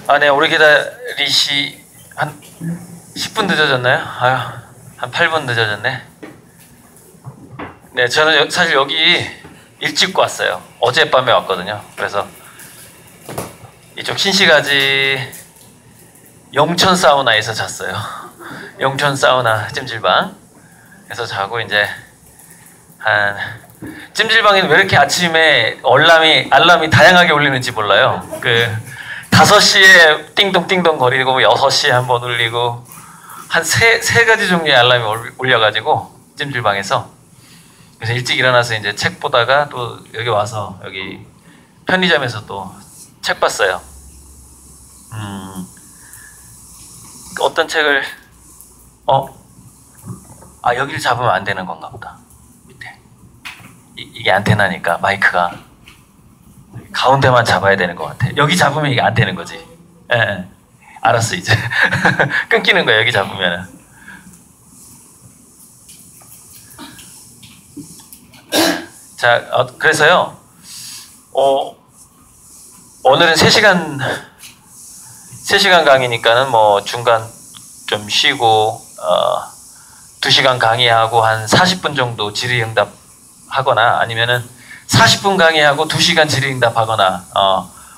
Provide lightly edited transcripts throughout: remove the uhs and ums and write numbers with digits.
아, 네, 오래 기다리시 한 10분 늦어졌나요? 아유, 한 8분 늦어졌네. 네, 저는 사실 여기 일찍 왔어요. 어젯밤에 왔거든요. 그래서 이쪽 신시가지 영천 사우나에서 잤어요. 영천 사우나 찜질방. 그래서 자고 이제 한 찜질방에는 왜 이렇게 아침에 알람이 다양하게 울리는지 몰라요. 5시에 띵동띵동 거리고 6시에 한번 울리고 한 세 가지 종류의 알람이 울려가지고 찜질방에서 그래서 일찍 일어나서 이제 책 보다가 또 여기 와서 여기 편의점에서 또 책 봤어요. 어떤 책을 여기를 잡으면 안 되는 건가 보다. 밑에 이게 안테나니까 마이크가 가운데만 잡아야 되는 것 같아. 여기 잡으면 이게 안 되는 거지. 예, 알았어 이제. 끊기는 거야 여기 잡으면은. 자, 그래서요. 오늘은 3시간 강의니까는 뭐 중간 좀 쉬고 2시간 강의하고 한 40분 정도 질의응답 하거나 아니면은 40분 강의하고 2시간 질의응답 하거나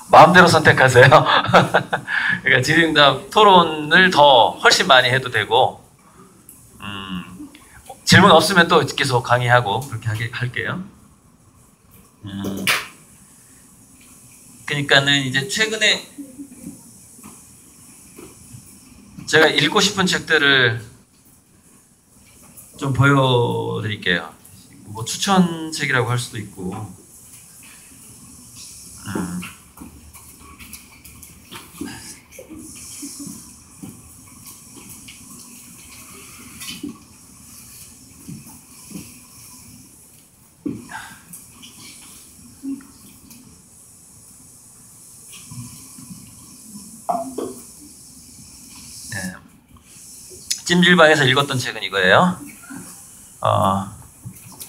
마음대로 선택하세요. 그러니까 질의응답 토론을 훨씬 많이 해도 되고 질문 없으면 또 계속 강의하고 그렇게 할게요. 그러니까는 이제 최근에 제가 읽고 싶은 책들을 좀 보여드릴게요. 뭐 추천책이라고 할 수도 있고. 네. 찜질방에서 읽었던 책은 이거예요.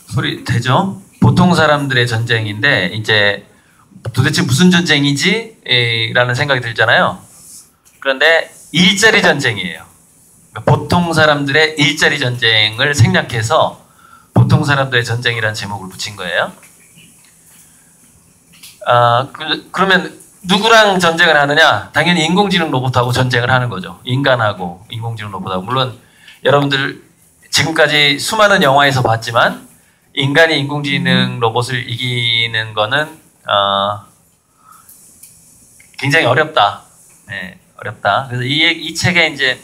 소리 되죠? 보통 사람들의 전쟁인데 이제 도대체 무슨 전쟁이지? 라는 생각이 들잖아요. 그런데 일자리 전쟁이에요. 보통 사람들의 일자리 전쟁을 생략해서 보통 사람들의 전쟁이라는 제목을 붙인 거예요. 그러면 누구랑 전쟁을 하느냐? 당연히 인공지능 로봇하고 전쟁을 하는 거죠. 인간하고 인공지능 로봇하고. 물론 여러분들 지금까지 수많은 영화에서 봤지만 인간이 인공지능 로봇을 이기는 거는 굉장히 어렵다. 네, 어렵다. 그래서 이 책의 이제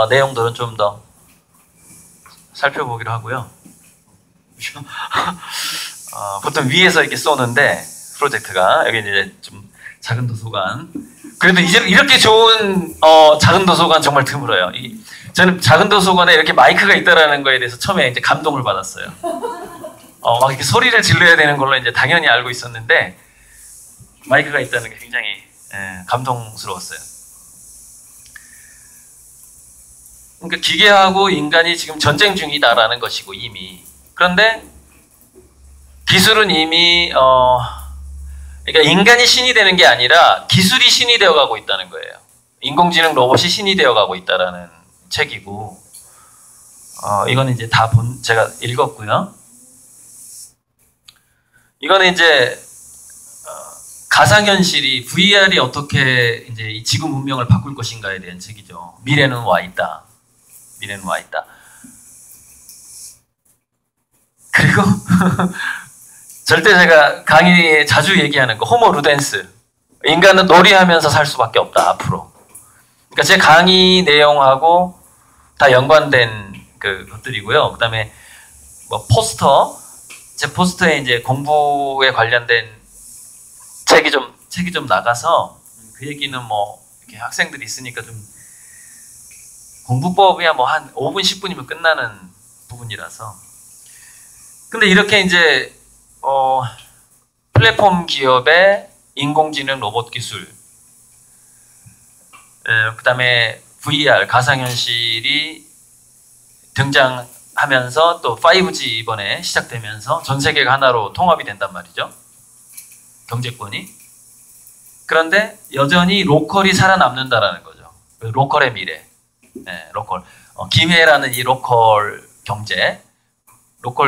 내용들은 좀 더 살펴보기로 하고요. 보통 위에서 이렇게 쏘는데 프로젝트가 여기 이제 좀 작은 도서관. 그래도 이제 이렇게 좋은 작은 도서관 정말 드물어요. 저는 작은 도서관에 이렇게 마이크가 있다라는 거에 대해서 처음에 이제 감동을 받았어요. 막 이렇게 소리를 질러야 되는 걸로 이제 당연히 알고 있었는데 마이크가 있다는 게 굉장히 감동스러웠어요. 그러니까 기계하고 인간이 지금 전쟁 중이다라는 것이고 이미. 그런데 기술은 이미 그러니까 인간이 신이 되는 게 아니라 기술이 신이 되어가고 있다는 거예요. 인공지능 로봇이 신이 되어가고 있다라는 책이고 이거는 이제 제가 읽었고요. 이거는 이제 가상현실이 VR이 어떻게 이제 이 지구 문명을 바꿀 것인가에 대한 책이죠. 미래는 와 있다. 미래는 와 있다. 그리고 절대 제가 강의에 자주 얘기하는 거 호모 루덴스. 인간은 놀이하면서 살 수밖에 없다 앞으로. 그러니까 제 강의 내용하고 다 연관된 것들이고요. 그다음에 뭐 제 포스터에 이제 공부에 관련된 책이 좀 나가서 그 얘기는 뭐 이렇게 학생들이 있으니까 좀 공부법이야 뭐 한 5분 10분이면 끝나는 부분이라서. 근데 이렇게 이제 플랫폼 기업의 인공지능 로봇 기술, 그 다음에 VR, 가상현실이 등장하면서 또 5G 이번에 시작되면서 전 세계가 하나로 통합이 된단 말이죠. 경제권이. 그런데 여전히 로컬이 살아남는다라는 거죠. 로컬의 미래. 네, 로컬. 김해라는 이 로컬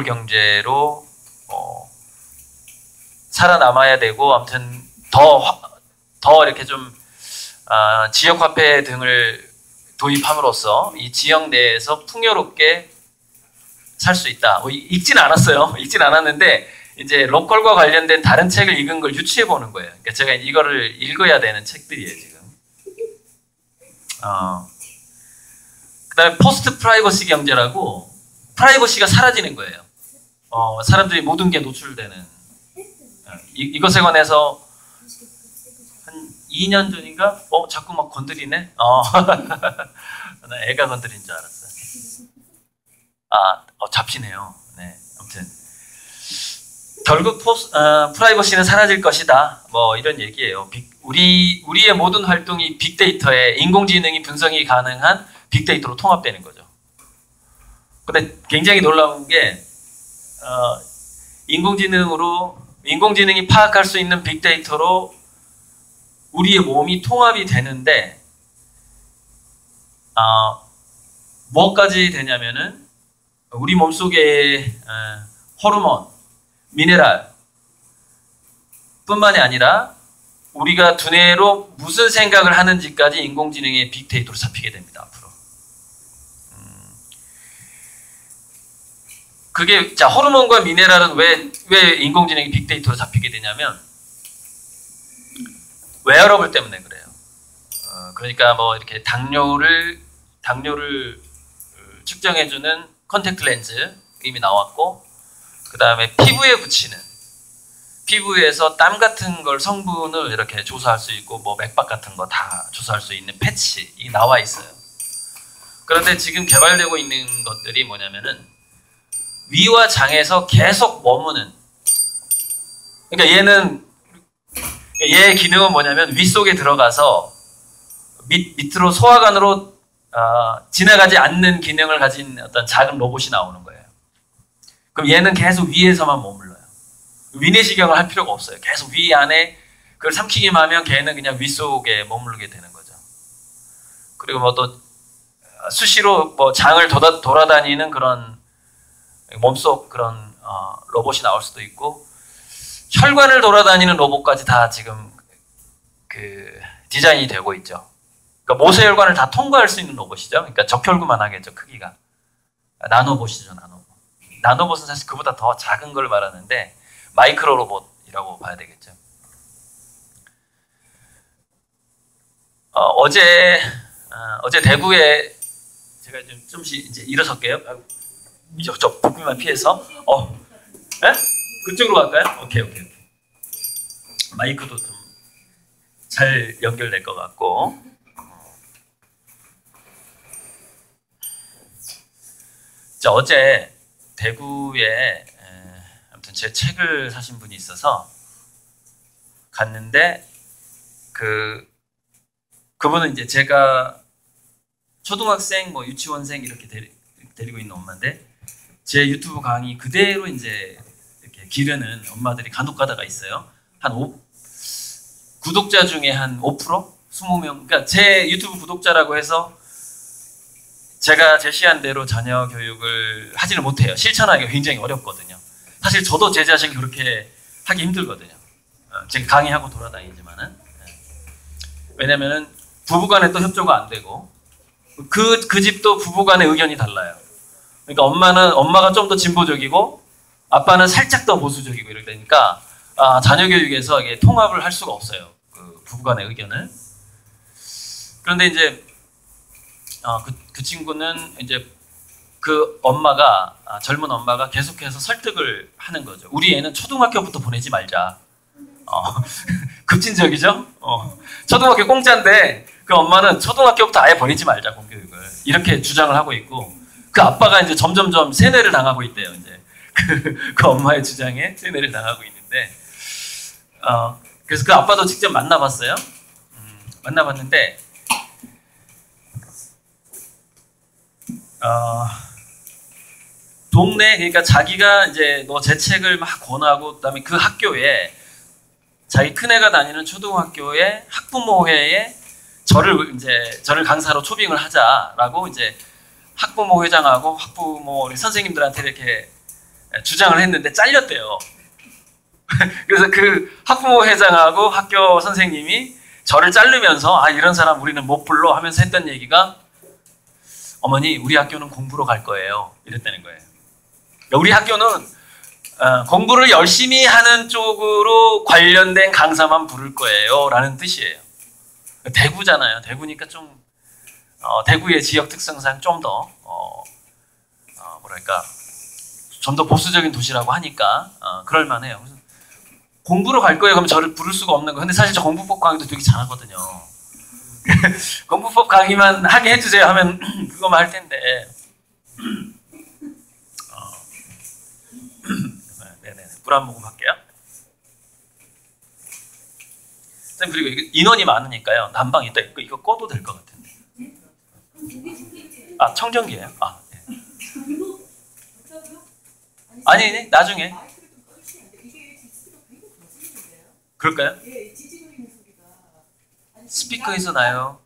경제로 살아남아야 되고, 아무튼 더 이렇게 좀 지역 화폐 등을 도입함으로써 이 지역 내에서 풍요롭게 살 수 있다. 읽진 않았어요. 읽진 않았는데 이제 로컬과 관련된 다른 책을 읽은 걸 유추해 보는 거예요. 그러니까 제가 이거를 읽어야 되는 책들이에요, 지금. 그다음에 포스트 프라이버시 경제라고, 프라이버시가 사라지는 거예요. 사람들이 모든 게 노출되는. 이것에 관해서 한 2년 전인가? 자꾸 막 건드리네? 나 애가 건드린 줄 알았어요. 잡히네요. 네, 아무튼. 결국 프라이버시는 사라질 것이다. 뭐 이런 얘기예요. 우리의 모든 활동이 빅데이터에 인공지능이 분석이 가능한 빅데이터로 통합되는 거죠. 근데 굉장히 놀라운 게 인공지능이 파악할 수 있는 빅데이터로 우리의 몸이 통합이 되는데 뭐까지 되냐면은 우리 몸속의 호르몬, 미네랄 뿐만이 아니라 우리가 두뇌로 무슨 생각을 하는지까지 인공지능의 빅데이터로 잡히게 됩니다. 앞으로. 그게 자 호르몬과 미네랄은 왜 인공지능이 빅데이터로 잡히게 되냐면 웨어러블 때문에 그래요. 그러니까 뭐 이렇게 당뇨를 측정해주는 컨택트 렌즈 이미 나왔고, 그 다음에 피부에서 땀 같은 걸 성분을 이렇게 조사할 수 있고, 뭐 맥박 같은 거 다 조사할 수 있는 패치 이 나와 있어요. 그런데 지금 개발되고 있는 것들이 뭐냐면은 위와 장에서 계속 머무는. 그러니까 얘의 기능은 뭐냐면 위 속에 들어가서 밑으로 소화관으로 지나가지 않는 기능을 가진 어떤 작은 로봇이 나오는 거예요. 그럼 얘는 계속 위에서만 머물러요. 위내시경을 할 필요가 없어요. 계속 위 안에 그걸 삼키기만 하면 걔는 그냥 위 속에 머무르게 되는 거죠. 그리고 뭐 또 수시로 뭐 장을 돌아다니는 그런 몸속 그런 로봇이 나올 수도 있고, 혈관을 돌아다니는 로봇까지 다 지금 디자인이 되고 있죠. 그러니까 모세혈관을 다 통과할 수 있는 로봇이죠. 그러니까 적혈구만 하겠죠, 크기가. 나노봇이죠, 나노봇. 나노봇은 사실 그보다 더 작은 걸 말하는데 마이크로 로봇이라고 봐야 되겠죠. 어제 대구에 제가 좀씩 이제 일어설게요. 저 부피만 피해서. 네? 그쪽으로 갈까요? 오케이. 마이크도 좀 잘 연결될 것 같고. 자, 어제 대구에 아무튼 제 책을 사신 분이 있어서 갔는데 그분은 이제 제가 초등학생, 뭐 유치원생 이렇게 데리고 있는 엄마인데 제 유튜브 강의 그대로 이제 이렇게 기르는 엄마들이 간혹 가다가 있어요. 구독자 중에 한 5%? 20명. 그러니까 제 유튜브 구독자라고 해서 제가 제시한 대로 자녀 교육을 하지는 못해요. 실천하기가 굉장히 어렵거든요. 사실 저도 제 자신 그렇게 하기 힘들거든요. 제가 강의하고 돌아다니지만은. 왜냐면은 부부간에 또 협조가 안 되고 그 집도 부부간의 의견이 달라요. 그러니까 엄마가 좀 더 진보적이고 아빠는 살짝 더 보수적이고 이러니까 자녀 교육에서 이게 통합을 할 수가 없어요. 그 부부간의 의견을. 그런데 이제 그 친구는 이제 그 젊은 엄마가 계속해서 설득을 하는 거죠. 우리 애는 초등학교부터 보내지 말자. 급진적이죠? 초등학교 공짜인데 그 엄마는 초등학교부터 아예 보내지 말자, 공교육을. 이렇게 주장을 하고 있고, 그 아빠가 이제 점점점 세뇌를 당하고 있대요, 이제. 그 엄마의 주장에 세뇌를 당하고 있는데, 그래서 그 아빠도 직접 만나봤어요. 만나봤는데, 동네, 그러니까 자기가 이제 제 책을 막 권하고, 그 다음에 그 학교에 자기 큰애가 다니는 초등학교의 학부모회에 저를 강사로 초빙을 하자라고 이제 학부모 회장하고 학부모 우리 선생님들한테 이렇게 주장을 했는데 잘렸대요. 그래서 그 학부모 회장하고 학교 선생님이 저를 자르면서 아 이런 사람 우리는 못 불러 하면서 했던 얘기가 어머니 우리 학교는 공부로 갈 거예요 이랬다는 거예요. 우리 학교는 공부를 열심히 하는 쪽으로 관련된 강사만 부를 거예요 라는 뜻이에요. 대구잖아요. 대구니까 좀 대구의 지역 특성상 좀 더 뭐랄까 좀 더 보수적인 도시라고 하니까 그럴만해요. 그래서 공부로 갈 거예요. 그러면 저를 부를 수가 없는 거. 근데 사실 저 공부법 강의도 되게 잘하거든요. 공부법 강의만 하게 해주세요 하면 그거만 할 텐데. 네네. 물 한 모금 할게요. 그리고 인원이 많으니까요. 난방 있다. 이거 꺼도 될 것 같은데. 아 청정기예요? 아 네. 아니 나중에. 그럴까요? 스피커에서 나요.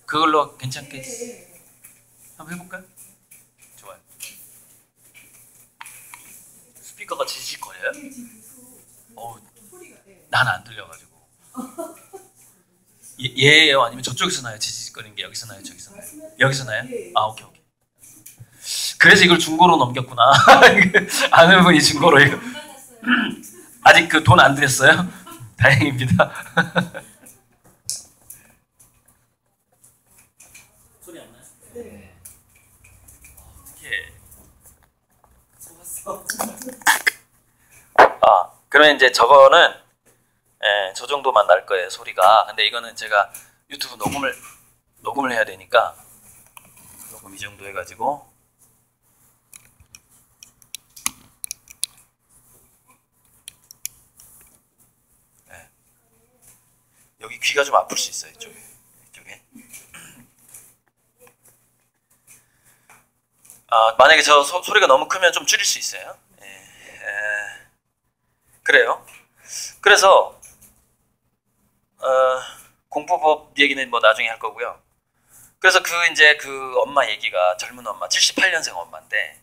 그걸로 괜찮겠어요? 한번 해볼까요? 좋아요. 스피커가 지지거려요? 난 안 들려가지고. 얘예요? 아니면 저쪽에서 나요? 지지거리는 게 여기서 나요? 저기서 나요? 여기서 나요? 아 오케이. 그래서 이걸 중고로 넘겼구나. 아는 분이 중고로 이거. 아직 그 돈 안 드렸어요? 다행입니다. 소리 안 나요? 네. 어떻게? 그러면 이제 저거는 저 정도만 날 거예요 소리가. 근데 이거는 제가 유튜브 녹음을 해야 되니까 녹음 이 정도 해가지고. 여기 귀가 좀 아플 수 있어요, 이쪽에. 만약에 저 소리가 너무 크면 좀 줄일 수 있어요. 그래요. 그래서 공부법 얘기는 뭐 나중에 할 거고요. 그래서 이제 그 엄마 얘기가 젊은 엄마, 78년생 엄마인데,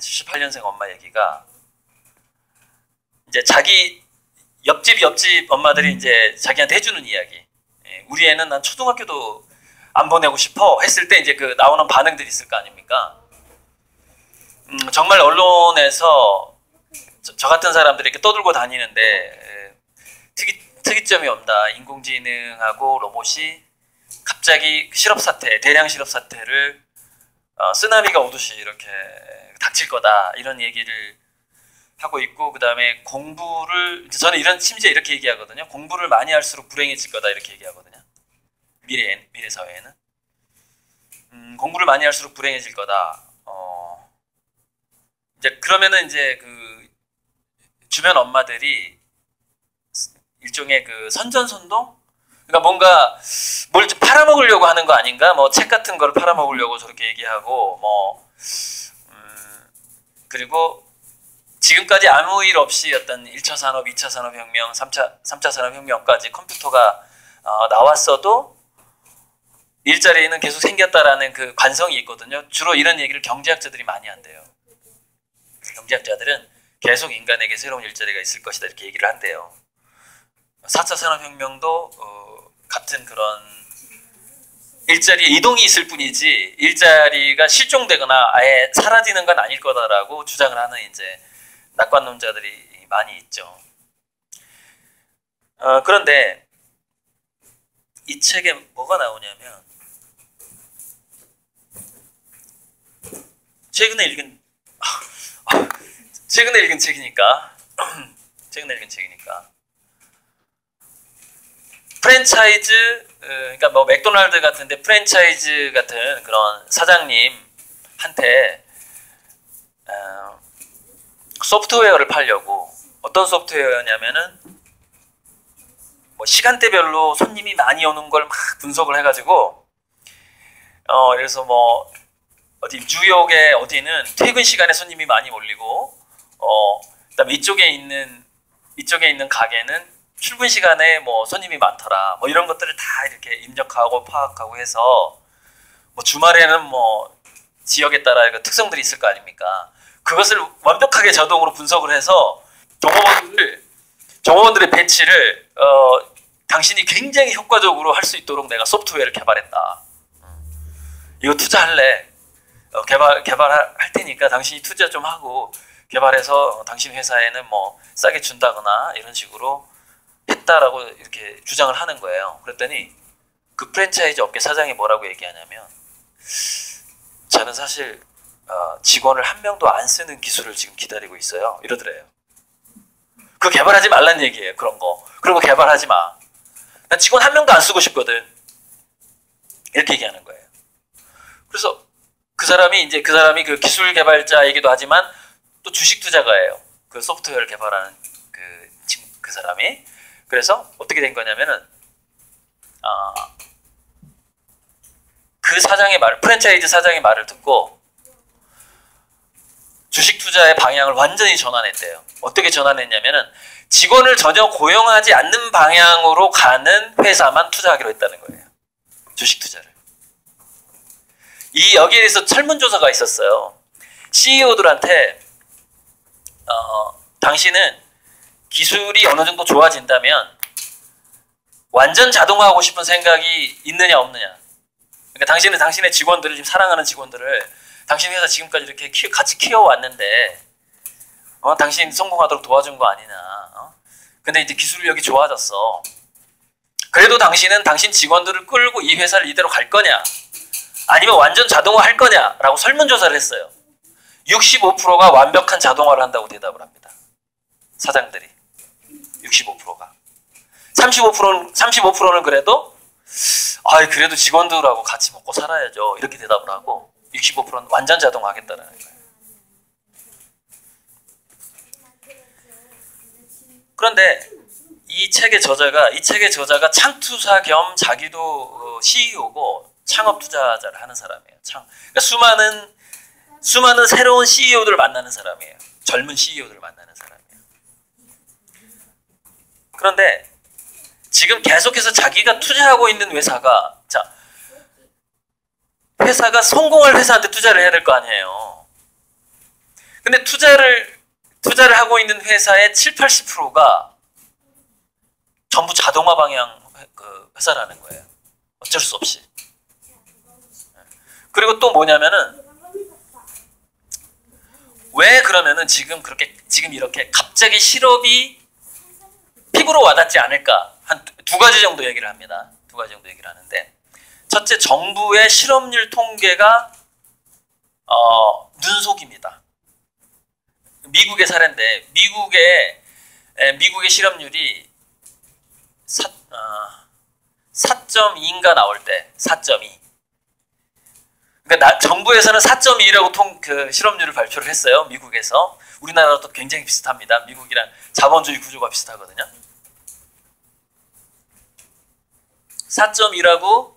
78년생 엄마 얘기가 이제 자기 옆집 엄마들이 이제 자기한테 해주는 이야기. 우리 애는 난 초등학교도 안 보내고 싶어 했을 때 이제 그 나오는 반응들이 있을 거 아닙니까? 정말 언론에서 저 같은 사람들이 이렇게 떠들고 다니는데 특이점이 없다. 인공지능하고 로봇이 갑자기 대량 실업 사태를 쓰나미가 오듯이 이렇게 닥칠 거다. 이런 얘기를 하고 있고, 그 다음에 저는 심지어 이렇게 얘기하거든요. 공부를 많이 할수록 불행해질 거다 이렇게 얘기하거든요. 미래 사회에는 공부를 많이 할수록 불행해질 거다. 이제 그러면은 이제 그 주변 엄마들이 일종의 그 선전선동? 그러니까 뭔가 뭘 좀 팔아먹으려고 하는 거 아닌가? 뭐 책 같은 걸 팔아먹으려고 저렇게 얘기하고 그리고 지금까지 아무 일 없이 어떤 1차 산업, 2차 산업혁명, 3차 산업혁명까지 컴퓨터가 나왔어도 일자리는 계속 생겼다라는 그 관성이 있거든요. 주로 이런 얘기를 경제학자들이 많이 한대요. 경제학자들은 계속 인간에게 새로운 일자리가 있을 것이다 이렇게 얘기를 한대요. 4차 산업혁명도 같은 그런 일자리 이동이 있을 뿐이지 일자리가 실종되거나 아예 사라지는 건 아닐 거다라고 주장을 하는 이제 낙관론자들이 많이 있죠. 그런데 이 책에 뭐가 나오냐면 최근에 읽은 책이니까 프랜차이즈, 그러니까 뭐 맥도날드 같은데 프랜차이즈 같은 그런 사장님한테 소프트웨어를 팔려고. 어떤 소프트웨어냐면은 뭐 시간대별로 손님이 많이 오는 걸 막 분석을 해가지고 그래서 뭐 어디 뉴욕의 어디는 퇴근 시간에 손님이 많이 몰리고 그다음에 이쪽에 있는 가게는 출근 시간에 뭐 손님이 많더라. 뭐 이런 것들을 다 이렇게 입력하고 파악하고 해서 뭐 주말에는 뭐 지역에 따라 그 특성들이 있을 거 아닙니까? 그것을 완벽하게 자동으로 분석을 해서 종업원들의 배치를 당신이 굉장히 효과적으로 할 수 있도록 내가 소프트웨어를 개발했다. 이거 투자할래? 개발할 테니까 당신이 투자 좀 하고 개발해서 당신 회사에는 뭐 싸게 준다거나 이런 식으로 했다라고 이렇게 주장을 하는 거예요. 그랬더니 그 프랜차이즈 업계 사장이 뭐라고 얘기하냐면, 저는 사실 직원을 한 명도 안 쓰는 기술을 지금 기다리고 있어요. 이러더래요. 그거 개발하지 말란 얘기예요. 그런 거. 그런 거 개발하지 마. 난 직원 한 명도 안 쓰고 싶거든. 이렇게 얘기하는 거예요. 그래서 그 사람이 그 기술 개발자이기도 하지만 또 주식 투자가예요. 그 소프트웨어를 개발하는 그 사람이. 그래서 어떻게 된 거냐면은 그 사장의 프랜차이즈 사장의 말을 듣고 주식 투자의 방향을 완전히 전환했대요. 어떻게 전환했냐면은 직원을 전혀 고용하지 않는 방향으로 가는 회사만 투자하기로 했다는 거예요. 주식 투자를. 여기에 대해서 설문조사가 있었어요. CEO들한테 당신은 기술이 어느 정도 좋아진다면 완전 자동화하고 싶은 생각이 있느냐 없느냐. 그러니까 당신은 당신의 직원들을, 지금 사랑하는 직원들을 당신 회사 지금까지 이렇게 같이 키워왔는데 당신 성공하도록 도와준 거 아니냐. 근데 이제 기술력이 좋아졌어. 그래도 당신은 당신 직원들을 끌고 이 회사를 이대로 갈 거냐, 아니면 완전 자동화 할 거냐 라고 설문조사를 했어요. 65%가 완벽한 자동화를 한다고 대답을 합니다. 사장들이. 65%가. 35%는 그래도 그래도 직원들하고 같이 먹고 살아야죠. 이렇게 대답을 하고 65%는 완전 자동화 하겠다는 거예요. 그런데 이 책의 저자가 창투사 겸 자기도 CEO고 창업 투자자를 하는 사람이에요. 그러니까 수많은 새로운 CEO들을 만나는 사람이에요. 젊은 CEO들을 만나는 사람이에요. 그런데 지금 계속해서 자기가 투자하고 있는 회사가 성공할 회사한테 투자를 해야 될 거 아니에요. 근데 투자를 하고 있는 회사의 70~80%가 전부 자동화 방향 회사라는 거예요. 어쩔 수 없이. 그리고 또 뭐냐면은, 왜 그러면은 지금 이렇게 갑자기 실업이 피부로 와닿지 않을까? 한 두 가지 정도 얘기를 합니다. 두 가지 정도 얘기를 하는데, 첫째, 정부의 실업률 통계가 눈속입니다. 미국의 사례인데, 미국의 실업률이 4.2인가 나올 때, 4.2. 그러니까 정부에서는 4.2라고 실업률을 발표를 했어요. 미국에서. 우리나라도 굉장히 비슷합니다. 미국이랑 자본주의 구조가 비슷하거든요. 4.2라고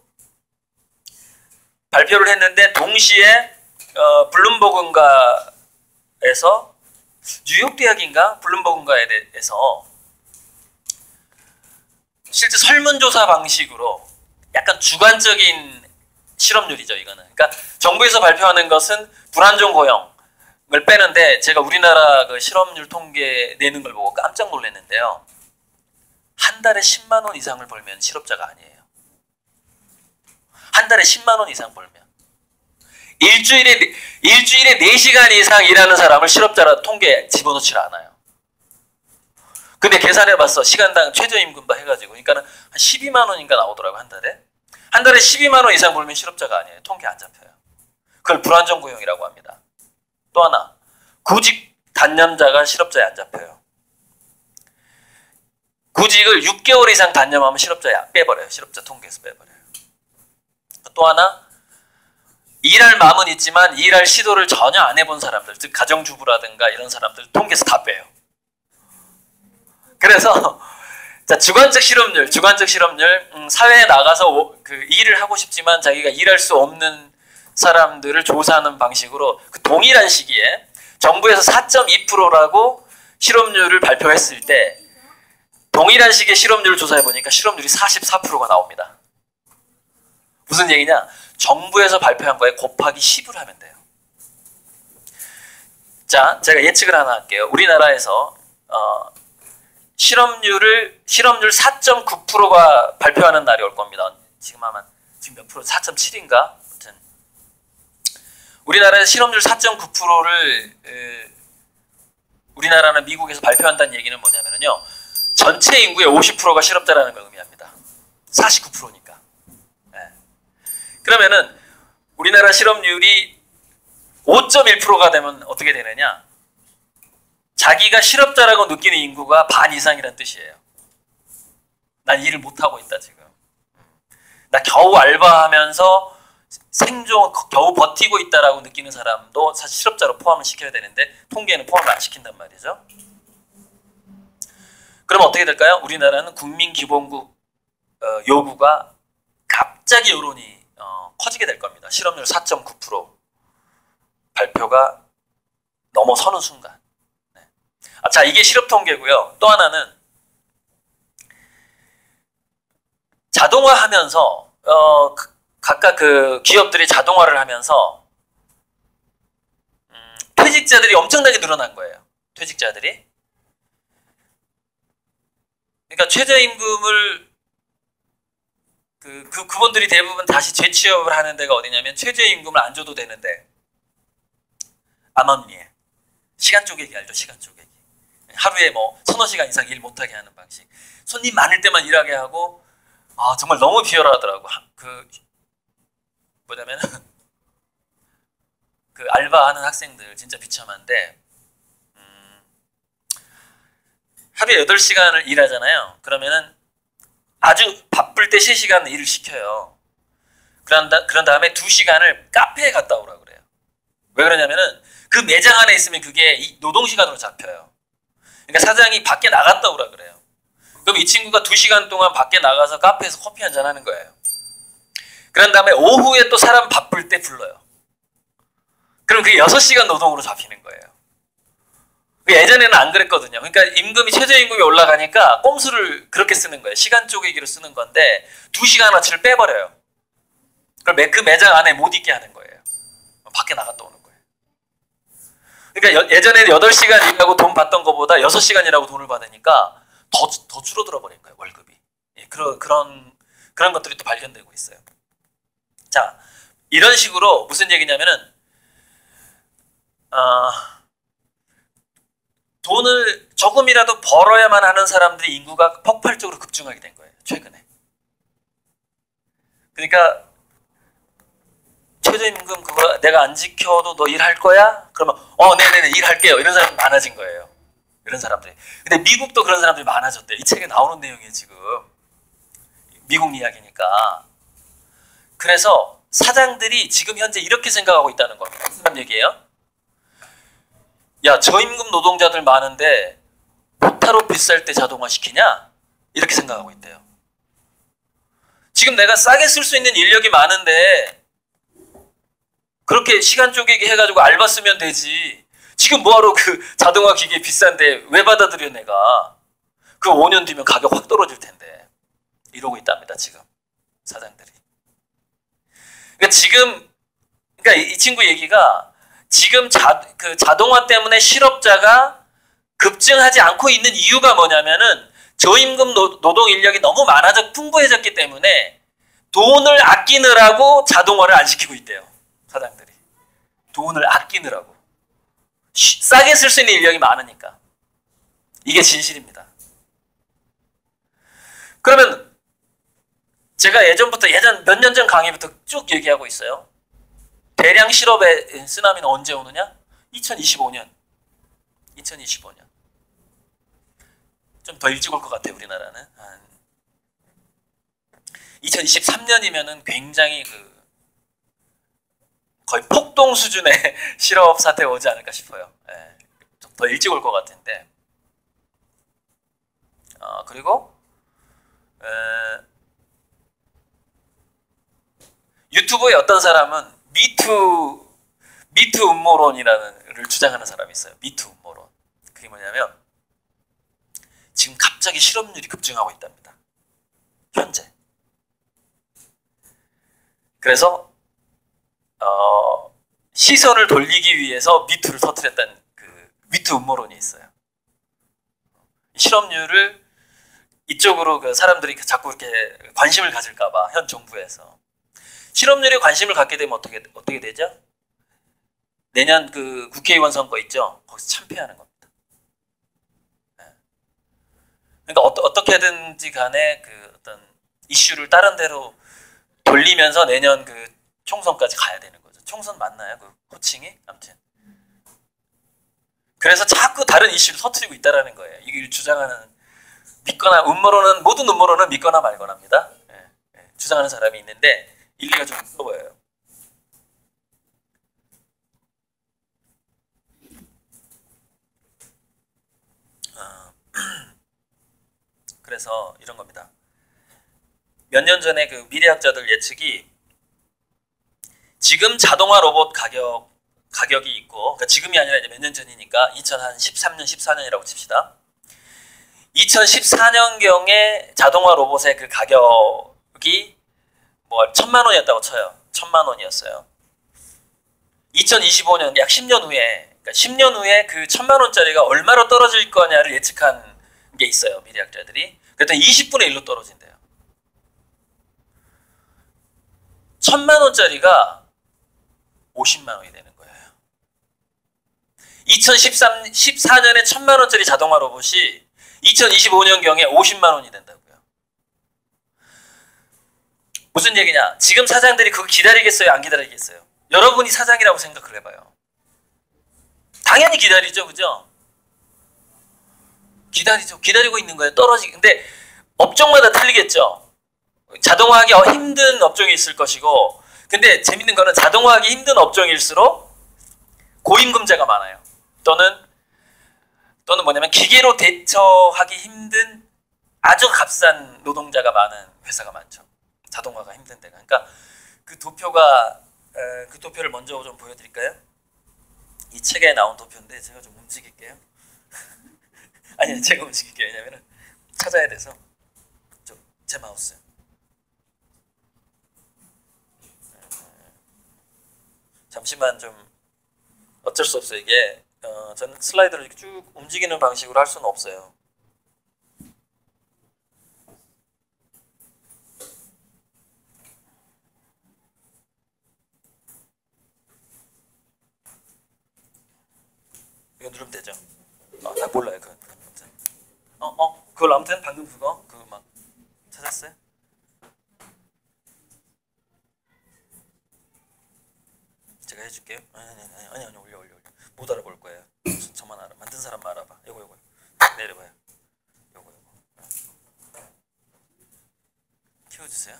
발표를 했는데, 동시에 블룸버그인가에서, 뉴욕 대학인가 블룸버그인가에서 실제 설문조사 방식으로 약간 주관적인 실업률이죠, 이거는. 그러니까 정부에서 발표하는 것은 불안정 고용을 빼는데, 제가 우리나라 그 실업률 통계 내는 걸 보고 깜짝 놀랐는데요. 한 달에 10만 원 이상을 벌면 실업자가 아니에요. 한 달에 10만 원 이상 벌면. 일주일에 4시간 이상 일하는 사람을 실업자라 통계에 집어넣지 않아요. 근데 계산해봤어. 시간당 최저임금도 해가지고. 그러니까는 한 12만 원인가 나오더라고, 한 달에. 한 달에 12만 원 이상 벌면 실업자가 아니에요. 통계 안 잡혀요. 그걸 불안정 고용이라고 합니다. 또 하나, 구직 단념자가 실업자에 안 잡혀요. 구직을 6개월 이상 단념하면 실업자에 빼버려요. 실업자 통계에서 빼버려요. 또 하나, 일할 마음은 있지만 일할 시도를 전혀 안 해본 사람들, 즉 가정주부라든가 이런 사람들 통계에서 다 빼요. 그래서 주관적 실업률, 사회에 나가서 일을 하고 싶지만 자기가 일할 수 없는 사람들을 조사하는 방식으로 동일한 시기에 정부에서 4.2%라고 실업률을 발표했을 때 동일한 시기에 실업률을 조사해 보니까 실업률이 44%가 나옵니다. 무슨 얘기냐? 정부에서 발표한 거에 곱하기 10을 하면 돼요. 자, 제가 예측을 하나 할게요. 우리나라에서 실업률 4.9%가 발표하는 날이 올 겁니다. 지금 몇 프로? 4.7인가? 아무튼 우리나라의 실업률 4.9%를 우리나라는 미국에서 발표한다는 얘기는 뭐냐면요. 전체 인구의 50%가 실업자라는 걸 의미합니다. 49%니까. 네. 그러면은 우리나라 실업률이 5.1%가 되면 어떻게 되느냐? 자기가 실업자라고 느끼는 인구가 반 이상이라는 뜻이에요. 난 일을 못하고 있다 지금. 나 겨우 알바하면서 생존 겨우 버티고 있다라고 느끼는 사람도 사실 실업자로 포함을 시켜야 되는데 통계에는 포함을 안 시킨단 말이죠. 그럼 어떻게 될까요? 우리나라는 국민기본국 요구가 갑자기 여론이 커지게 될 겁니다. 실업률 4.9% 발표가 넘어서는 순간. 네. 자, 이게 실업통계고요. 또 하나는 자동화하면서 각각 그 기업들이 자동화를 하면서 퇴직자들이 엄청나게 늘어난 거예요. 퇴직자들이. 그러니까 최저임금을 그분들이 대부분 다시 재취업을 하는 데가 어디냐면 최저임금을 안 줘도 되는데 암암리에 시간 쪼개기 알죠? 시간 쪼개기. 하루에 뭐 1,000시간 이상 일 못하게 하는 방식. 손님 많을 때만 일하게 하고 정말 너무 비열하더라고. 뭐냐면 그 알바하는 학생들 진짜 비참한데 하루에 8시간을 일하잖아요. 그러면은 아주 바쁠 때 3시간 일을 시켜요. 그런 다음에 2시간을 카페에 갔다 오라고 그래요. 왜 그러냐면은 그 매장 안에 있으면 그게 노동시간으로 잡혀요. 그러니까 사장이 밖에 나갔다 오라 그래요. 그럼 이 친구가 2시간 동안 밖에 나가서 카페에서 커피 한잔 하는 거예요. 그런 다음에 오후에 또 사람 바쁠 때 불러요. 그럼 그게 6시간 노동으로 잡히는 거예요. 예전에는 안 그랬거든요. 그러니까 최저임금이 올라가니까 꼼수를 그렇게 쓰는 거예요. 시간 쪼개기로 쓰는 건데 2시간어치를 빼버려요. 그럼 그 매장 안에 못 있게 하는 거예요. 밖에 나갔다 오는 거예요. 그러니까 예전에는 8시간 일하고 돈 받던 것보다 6시간 일하고 돈을 받으니까 더 줄어들어 버린 거예요. 월급이. 예, 그런 것들이 또 발견되고 있어요. 자, 이런 식으로 무슨 얘기냐면은 돈을 조금이라도 벌어야만 하는 사람들이 인구가 폭발적으로 급증하게 된 거예요. 최근에. 그러니까 최저임금 그거 내가 안 지켜도 너 일할 거야? 그러면 네네네 일할게요. 이런 사람이 많아진 거예요. 이런 사람들이. 근데 미국도 그런 사람들이 많아졌대. 이 책에 나오는 내용이에요. 지금. 미국 이야기니까. 그래서 사장들이 지금 현재 이렇게 생각하고 있다는 겁니다. 무슨 얘기예요? 야, 저임금 노동자들 많은데 포타로 비쌀 때 자동화 시키냐? 이렇게 생각하고 있대요. 지금 내가 싸게 쓸 수 있는 인력이 많은데 그렇게 시간 쪼개기 해가지고 알바 쓰면 되지. 지금 뭐하러 그 자동화 기계 비싼데 왜 받아들여 내가. 그 5년 뒤면 가격 확 떨어질 텐데. 이러고 있답니다. 지금 사장들이. 그러니까 이 친구 얘기가 지금 자동화 때문에 실업자가 급증하지 않고 있는 이유가 뭐냐면은 저임금 노동 인력이 너무 풍부해졌기 때문에 돈을 아끼느라고 자동화를 안 시키고 있대요. 사장들이. 돈을 아끼느라고. 싸게 쓸 수 있는 인력이 많으니까. 이게 진실입니다. 그러면 제가 몇 년 전 강의부터 쭉 얘기하고 있어요. 대량 실업의 쓰나미는 언제 오느냐? 2025년. 좀 더 일찍 올 것 같아요, 우리나라는. 2023년이면은 굉장히 거의 폭동 수준의 실업 사태가 오지 않을까 싶어요. 예, 좀 더 일찍 올 것 같은데. 그리고 유튜브에 어떤 사람은 미투 음모론이라는 를 주장하는 사람이 있어요. 미투 음모론. 그게 뭐냐면 갑자기 실업률이 급증하고 있답니다. 현재. 그래서 시선을 돌리기 위해서 미투를 터뜨렸다는 그 미투 음모론이 있어요. 실업률을 이쪽으로 그 사람들이 자꾸 이렇게 관심을 가질까봐 현 정부에서 실업률에 관심을 갖게 되면 어떻게 되죠? 내년 그 국회의원 선거 있죠? 거기서 참패하는 겁니다. 그러니까 어떻게든지 간에 그 어떤 이슈를 다른 데로 돌리면서 내년 그 총선까지 가야 되는 거죠. 총선 맞나요? 그 호칭이? 아무튼. 그래서 자꾸 다른 이슈를 터뜨리고 있다라는 거예요. 이걸 주장하는 믿거나 음모론은 모든 음모론은 믿거나 말거나입니다. 주장하는 사람이 있는데 일리가 좀 있어 보여요. 그래서 이런 겁니다. 몇 년 전에 그 미래학자들 예측이 지금 자동화 로봇 가격이 있고, 그러니까 지금이 아니라 이제 몇 년 전이니까 2013년, 14년이라고 칩시다. 2014년경에 자동화 로봇의 그 가격이 뭐 1,000만 원이었다고 쳐요. 1,000만 원이었어요. 2025년 약 10년 후에, 그러니까 10년 후에 그 1,000만 원짜리가 얼마로 떨어질 거냐를 예측한 게 있어요. 미래학자들이. 그랬더니 20분의 1로 떨어진대요. 1,000만 원짜리가 50만 원이 되는 거예요. 2014년에 1,000만 원짜리 자동화 로봇이 2025년경에 50만 원이 된다고요. 무슨 얘기냐? 지금 사장들이 그거 기다리겠어요? 안 기다리겠어요? 여러분이 사장이라고 생각을 해봐요. 당연히 기다리죠, 그죠? 기다리죠. 기다리고 있는 거예요. 근데 업종마다 틀리겠죠. 자동화하기 힘든 업종이 있을 것이고, 근데 재밌는 거는 자동화하기 힘든 업종일수록 고임금자가 많아요. 또는 뭐냐면 기계로 대처하기 힘든 아주 값싼 노동자가 많은 회사가 많죠. 자동화가 힘든 데가. 그러니까 그 도표를 먼저 좀 보여드릴까요? 이 책에 나온 도표인데 제가 좀 움직일게요. 아니, 제가 움직일게요. 왜냐면 찾아야 돼서. 제 마우스. 잠시만 좀 어쩔 수 없어요. 이게 저는 슬라이드를 이렇게 쭉 움직이는 방식으로 할 수는 없어요. 이거 누르면 되죠? 나 몰라요. 그걸 아무튼 방금 그거 막 찾았어요? 제가 해줄게요. 아니 올려. 못 알아볼 거예요. 저만 알아. 만든 사람만 알아봐. 요거 내려봐요. 요거 키워주세요.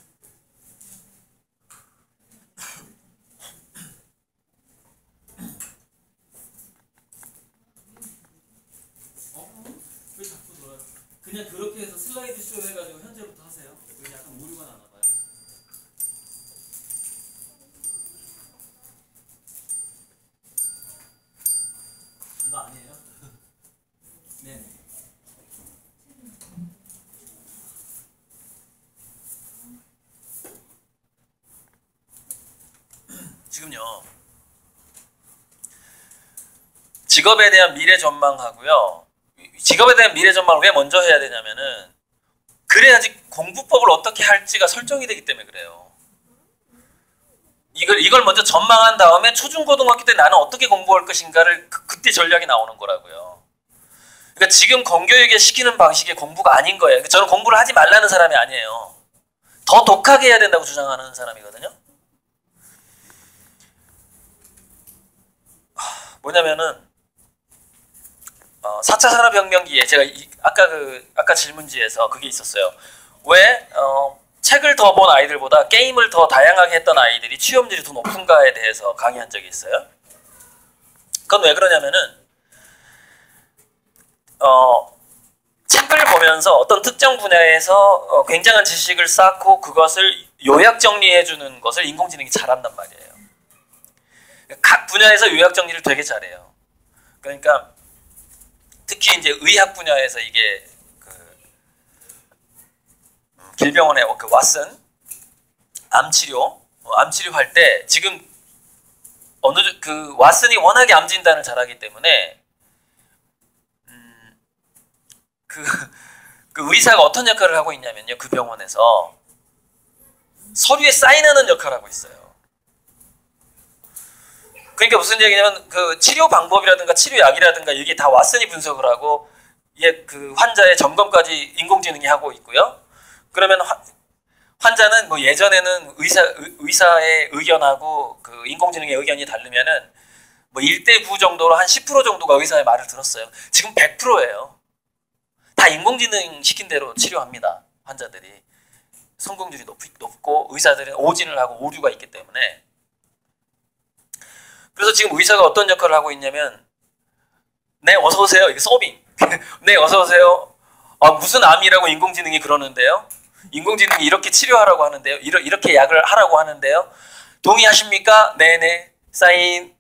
왜 자꾸 돌아요? 그냥 그렇게 해서 슬라이드 쇼 해가지고 현재부터 하세요. 여기 약간 오류가 나나 봐요. 이거 아니에요? 네네. 지금요. 직업에 대한 미래 전망하고요. 직업에 대한 미래 전망을 왜 먼저 해야 되냐면은 그래야지 공부법을 어떻게 할지가 설정이 되기 때문에 그래요. 이걸 먼저 전망한 다음에 초중고등학교 때 나는 어떻게 공부할 것인가를 그때 전략이 나오는 거라고요. 그러니까 지금 공교육에 시키는 방식의 공부가 아닌 거예요. 저는 공부를 하지 말라는 사람이 아니에요. 더 독하게 해야 된다고 주장하는 사람이거든요. 뭐냐면은 4차 산업혁명기에 제가 아까 질문지에서 그게 있었어요. 왜 책을 더 본 아이들보다 게임을 더 다양하게 했던 아이들이 취업률이 더 높은가에 대해서 강의한 적이 있어요. 그건 왜 그러냐면은 책을 보면서 어떤 특정 분야에서 굉장한 지식을 쌓고 그것을 요약 정리해 주는 것을 인공지능이 잘한단 말이에요. 각 분야에서 요약 정리를 되게 잘해요. 그러니까 특히 이제 의학 분야에서 이게 길병원에 그 왓슨 암 치료할 때 지금 그 왓슨이 워낙에 암 진단을 잘하기 때문에 그 의사가 어떤 역할을 하고 있냐면요. 그 병원에서 서류에 사인하는 역할을 하고 있어요. 그러니까 무슨 얘기냐면 그 치료 방법이라든가 치료약이라든가 이게 다 왓슨이 분석을 하고 이게 그 환자의 점검까지 인공지능이 하고 있고요. 그러면 환자는 뭐 예전에는 의사의 의견하고 그 인공지능의 의견이 다르면은 뭐 1대9 정도로 한 10% 정도가 의사의 말을 들었어요. 지금 100%예요. 다 인공지능 시킨 대로 치료합니다. 환자들이. 성공률이 높고 의사들은 오진을 하고 오류가 있기 때문에. 그래서 지금 의사가 어떤 역할을 하고 있냐면 네 어서 오세요. 이게 서빙. 네 어서 오세요. 무슨 암이라고 인공지능이 그러는데요. 인공지능이 이렇게 치료하라고 하는데요. 이렇게 약을 하라고 하는데요. 동의하십니까? 네네. 사인.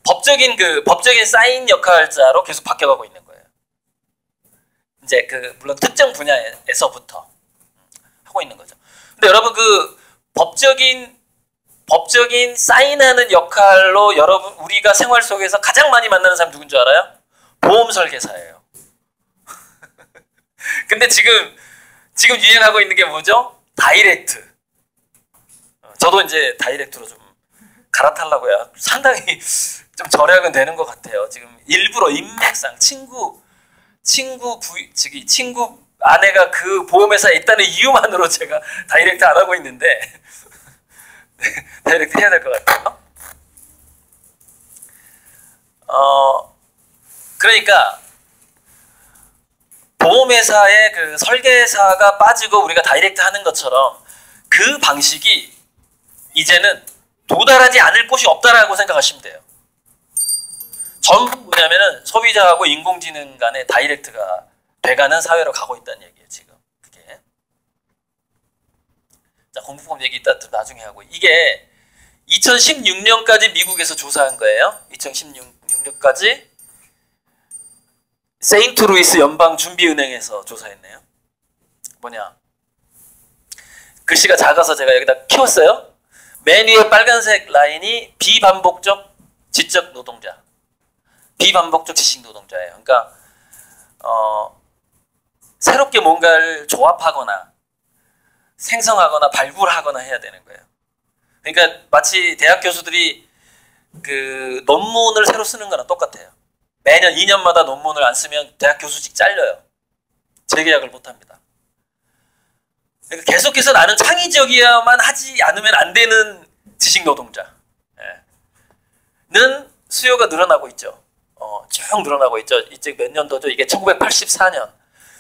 법적인 사인 역할자로 계속 바뀌어가고 있는 거예요. 이제 물론 특정 분야에서부터 하고 있는 거죠. 근데 여러분 그 법적인 사인하는 역할로 여러분 우리가 생활 속에서 가장 많이 만나는 사람 누군 줄 알아요? 보험 설계사예요. 근데 지금 유행하고 있는 게 뭐죠? 다이렉트. 저도 이제 다이렉트로 좀 갈아타려고요. 상당히 좀 절약은 되는 것 같아요. 지금 일부러 인맥상 친구 아내가 그 보험회사에 있다는 이유만으로 제가 다이렉트 안 하고 있는데 다이렉트 해야 될 것 같아요. 그러니까 보험회사의 그 설계사가 빠지고 우리가 다이렉트 하는 것처럼 그 방식이 이제는 도달하지 않을 곳이 없다라고 생각하시면 돼요. 전부 뭐냐면은 소비자하고 인공지능 간의 다이렉트가 돼가는 사회로 가고 있다는 얘기예요, 지금. 그게. 자, 공부법 얘기 이따 나중에 하고. 이게 2016년까지 미국에서 조사한 거예요. 2016년까지 세인트루이스 연방준비은행에서 조사했네요. 뭐냐. 글씨가 작아서 제가 여기다 키웠어요. 맨 위에 빨간색 라인이 비반복적 지적 노동자. 비반복적 지식 노동자예요. 그러니까 새롭게 뭔가를 조합하거나 생성하거나 발굴하거나 해야 되는 거예요. 그러니까 마치 대학 교수들이 그 논문을 새로 쓰는 거랑 똑같아요. 매년 2년마다 논문을 안 쓰면 대학 교수직 잘려요. 재계약을 못합니다. 그러니까 계속해서 나는 창의적이야만 하지 않으면 안 되는 지식 노동자는 수요가 늘어나고 있죠. 쭉 늘어나고 있죠. 이제 몇 년도죠? 이게 1984년부터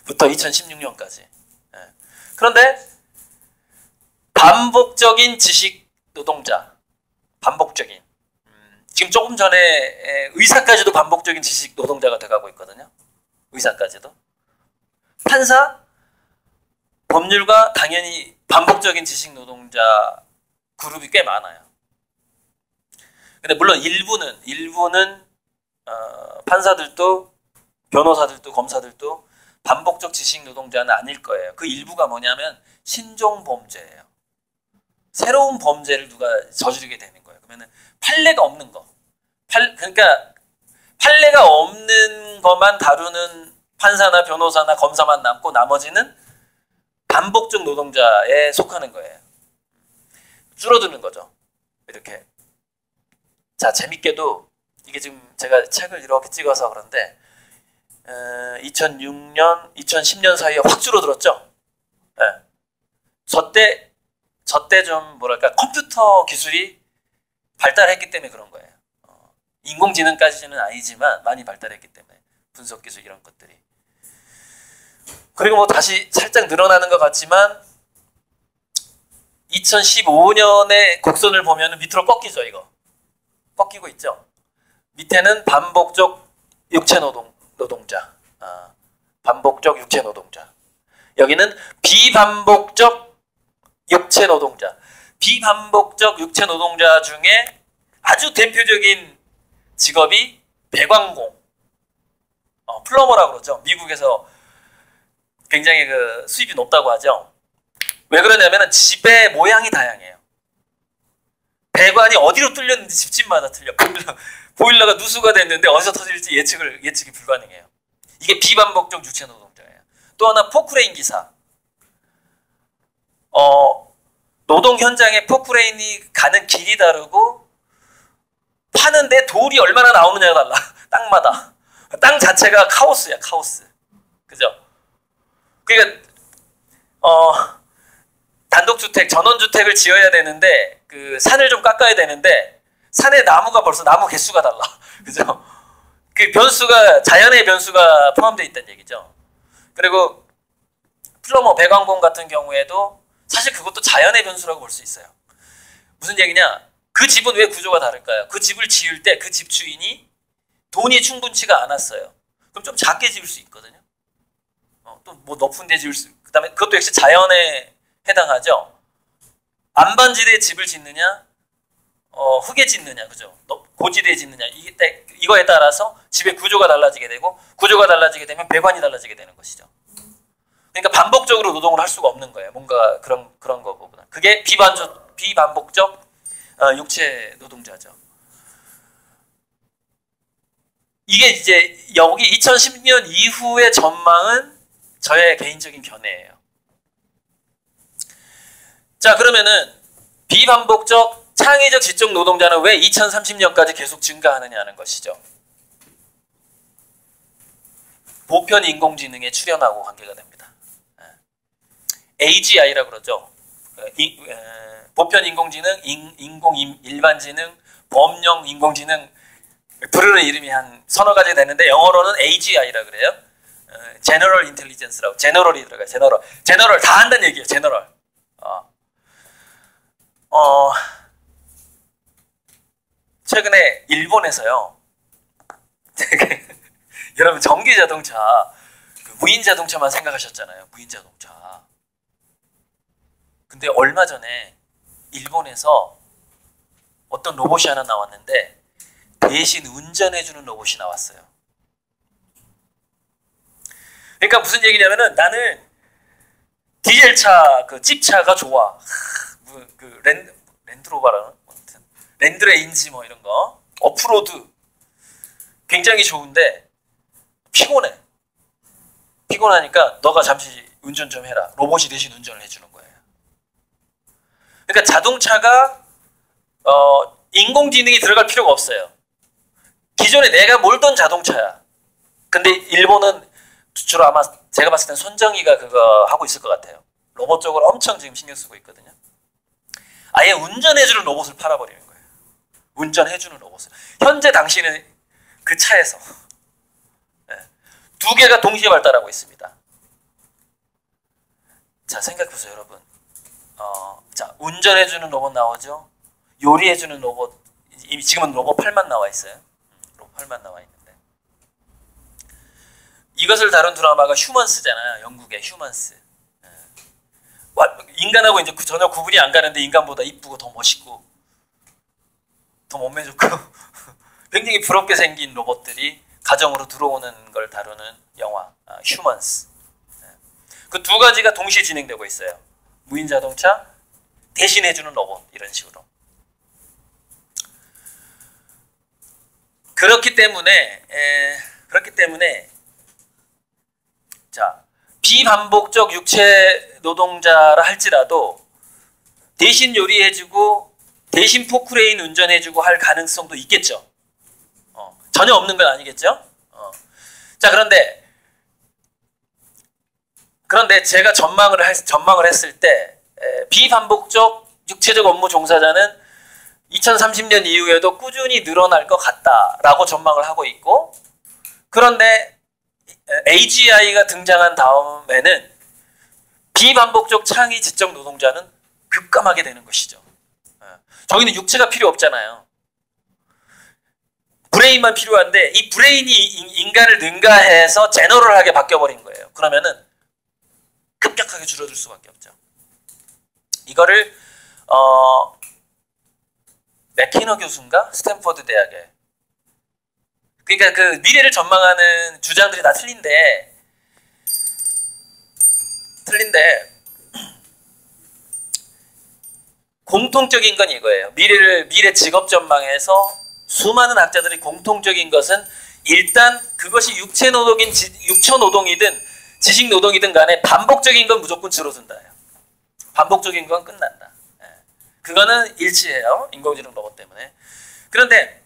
2016년까지. 그런데 반복적인 지식 노동자, 반복적인. 지금 조금 전에 의사까지도 반복적인 지식 노동자가 돼가고 있거든요. 의사까지도. 판사, 법률가 당연히 반복적인 지식 노동자 그룹이 꽤 많아요. 근데 물론 일부는 판사들도 변호사들도 검사들도 반복적 지식 노동자는 아닐 거예요. 그 일부가 뭐냐면 신종 범죄예요. 새로운 범죄를 누가 저지르게 되는 거예요. 그러면은 판례가 없는 거. 그러니까 판례가 없는 것만 다루는 판사나 변호사나 검사만 남고 나머지는 반복적 노동자에 속하는 거예요. 줄어드는 거죠. 이렇게. 자, 재밌게도 이게 지금 제가 책을 이렇게 찍어서 그런데 2006년, 2010년 사이에 확 줄어들었죠. 네. 저때 좀 뭐랄까 컴퓨터 기술이 발달했기 때문에 그런 거예요. 인공지능까지는 아니지만 많이 발달했기 때문에 분석 기술 이런 것들이. 그리고 뭐 다시 살짝 늘어나는 것 같지만 2015년에 곡선을 보면 밑으로 꺾이죠. 이거 꺾이고 있죠. 밑에는 반복적 육체 노동자, 반복적 육체 노동자. 여기는 비반복적 육체 노동자. 비반복적 육체 노동자 중에 아주 대표적인 직업이 배관공, 플러머라고 그러죠. 미국에서 굉장히 그 수입이 높다고 하죠. 왜 그러냐면은 집의 모양이 다양해요. 배관이 어디로 뚫렸는지 집집마다 틀려. 보일러가 누수가 됐는데 어디서 터질지 예측이 불가능해요. 이게 비반복적 유체 노동자예요. 또 하나 포크레인 기사. 노동 현장에 포크레인이 가는 길이 다르고 파는데 돌이 얼마나 나오느냐가 달라. 땅마다. 땅 자체가 카오스야, 카오스. 그죠? 그러니까 단독주택, 전원주택을 지어야 되는데 그 산을 좀 깎아야 되는데 산에 나무가 벌써 나무 개수가 달라. 그죠? 그 변수가 자연의 변수가 포함되어 있다는 얘기죠. 그리고 플러머, 배관공 같은 경우에도 사실 그것도 자연의 변수라고 볼 수 있어요. 무슨 얘기냐? 그 집은 왜 구조가 다를까요? 그 집을 지을 때 그 집주인이 돈이 충분치가 않았어요. 그럼 좀 작게 지을 수 있거든요. 또 뭐 높은 데 지을 수, 그 다음에 그것도 역시 자연에 해당하죠. 안반지대에 집을 짓느냐, 흙에 짓느냐, 그죠? 고지대에 짓느냐, 이거에 따라서 집의 구조가 달라지게 되고, 구조가 달라지게 되면 배관이 달라지게 되는 것이죠. 그러니까 반복적으로 노동을 할 수가 없는 거예요. 뭔가 그런 거보다. 그게 비반복적 육체 노동자죠. 이게 이제 여기 2010년 이후의 전망은 저의 개인적인 견해예요. 자, 그러면은 비반복적 창의적 지적 노동자는 왜 2030년까지 계속 증가하느냐는 것이죠. 보편 인공지능에 출현하고 관계가 됩니다. AGI라고 그러죠. 보편 인공지능, 일반지능, 범용 인공지능 부르는 이름이 한 서너 가지 되는데 영어로는 AGI라 그래요. General Intelligence라고. 제너럴이 들어가요. 제너럴 다 한다는 얘기예요. 제너럴. 최근에 일본에서요. 여러분 전기 자동차, 무인 자동차만 생각하셨잖아요. 무인 자동차. 근데 얼마 전에 일본에서 어떤 로봇이 하나 나왔는데 대신 운전해주는 로봇이 나왔어요. 그러니까 무슨 얘기냐면은 나는 디젤차, 그 찝차가 좋아. 그 랜드로버라는 랜드레인지 뭐 이런 거 오프로드 굉장히 좋은데 피곤하니까 너가 잠시 운전 좀 해라. 로봇이 대신 운전을 해주는 거예요. 그러니까 자동차가 인공지능이 들어갈 필요가 없어요. 기존에 내가 몰던 자동차야. 근데 일본은 주로 아마 제가 봤을 땐 손정희가 그거 하고 있을 것 같아요. 로봇 쪽으로 엄청 지금 신경 쓰고 있거든요. 아예 운전해주는 로봇을 팔아버리는 거예요. 운전해주는 로봇을. 현재 당신은 그 차에서 두 개가 동시에 발달하고 있습니다. 자, 생각해보세요, 여러분. 자, 운전해주는 로봇 나오죠? 요리해주는 로봇, 지금은 로봇 8만 나와 있어요. 로봇 8만 나와 있는데. 이것을 다룬 드라마가 휴먼스잖아요. 영국의 휴먼스. 인간하고 이제 전혀 구분이 안 가는데 인간보다 이쁘고 더 멋있고 더 몸매 좋고 굉장히 부럽게 생긴 로봇들이 가정으로 들어오는 걸 다루는 영화 휴먼스. 그 두 가지가 동시에 진행되고 있어요. 무인 자동차 대신해주는 로봇 이런 식으로. 그렇기 때문에 자, 비반복적 육체 노동자라 할지라도 대신 요리해주고 대신 포크레인 운전해주고 할 가능성도 있겠죠. 전혀 없는 건 아니겠죠. 자, 그런데 제가 전망을 했을 때 비반복적 육체적 업무 종사자는 2030년 이후에도 꾸준히 늘어날 것 같다라고 전망을 하고 있고, 그런데 AGI가 등장한 다음에는 비반복적 창의 지적 노동자는 급감하게 되는 것이죠. 저기는 육체가 필요 없잖아요. 브레인만 필요한데 이 브레인이 인간을 능가해서 제너럴하게 바뀌어버린 거예요. 그러면은 급격하게 줄어들 수밖에 없죠. 이거를 맥키너 교수인가? 스탠퍼드 대학에. 그러니까 그 미래를 전망하는 주장들이 다 틀린데 공통적인 건 이거예요. 미래 직업 전망에서 수많은 학자들이 공통적인 것은 일단 그것이 육체 노동이든 지식 노동이든 간에 반복적인 건 무조건 줄어든다. 반복적인 건 끝난다. 그거는 일치해요. 인공지능 로봇 때문에. 그런데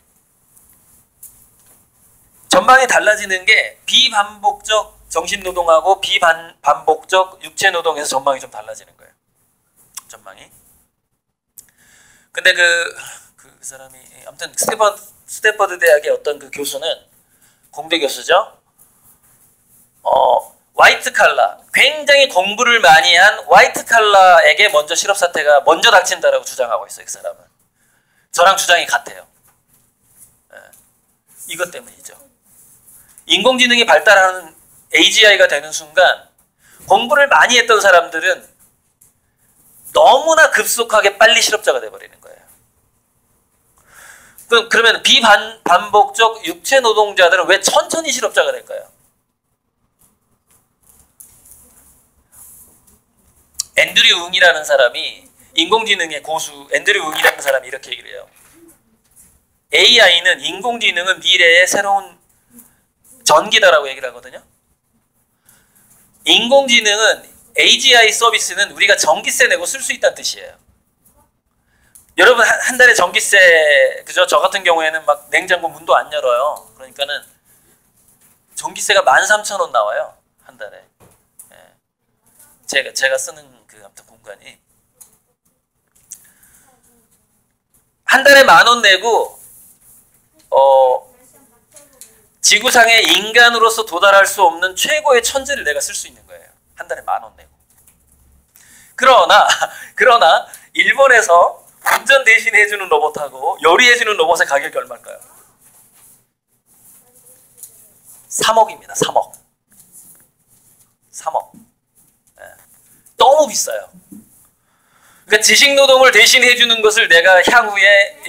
전망이 달라지는 게 비반복적 정신노동하고 비반복적 육체노동에서 전망이 좀 달라지는 거예요. 전망이. 근데 그 사람이 아무튼 스탠퍼드 대학의 어떤 그 교수는 공대 교수죠. 화이트 칼라, 굉장히 공부를 많이 한 화이트 칼라에게 먼저 실업 사태가 먼저 닥친다라고 주장하고 있어요. 그 사람은. 저랑 주장이 같아요. 이것 때문이죠. 인공지능이 발달하는 AGI가 되는 순간 공부를 많이 했던 사람들은 너무나 급속하게 빨리 실업자가 돼버리는 거예요. 그러면 비반복적 육체 노동자들은 왜 천천히 실업자가 될까요? 앤드류 웅이라는 사람이 인공지능의 고수 앤드류 웅이라는 사람이 이렇게 얘기를 해요. AI는 인공지능은 미래의 새로운 전기다라고 얘기를 하거든요. 인공지능은 AGI 서비스는 우리가 전기세 내고 쓸 수 있다는 뜻이에요. 여러분 한 달에 전기세 그죠? 저 같은 경우에는 막 냉장고 문도 안 열어요. 그러니까는 전기세가 13,000원 나와요. 한 달에. 제가 쓰는 그 아무튼 공간이 한 달에 10,000원 내고 지구상에 인간으로서 도달할 수 없는 최고의 천재를 내가 쓸 수 있는 거예요. 한 달에 10,000원 내고. 그러나 일본에서 운전 대신 해주는 로봇하고 요리해주는 로봇의 가격이 얼마일까요? 3억입니다. 3억. 3억. 너무 비싸요. 그러니까 지식노동을 대신 해주는 것을 내가 향후에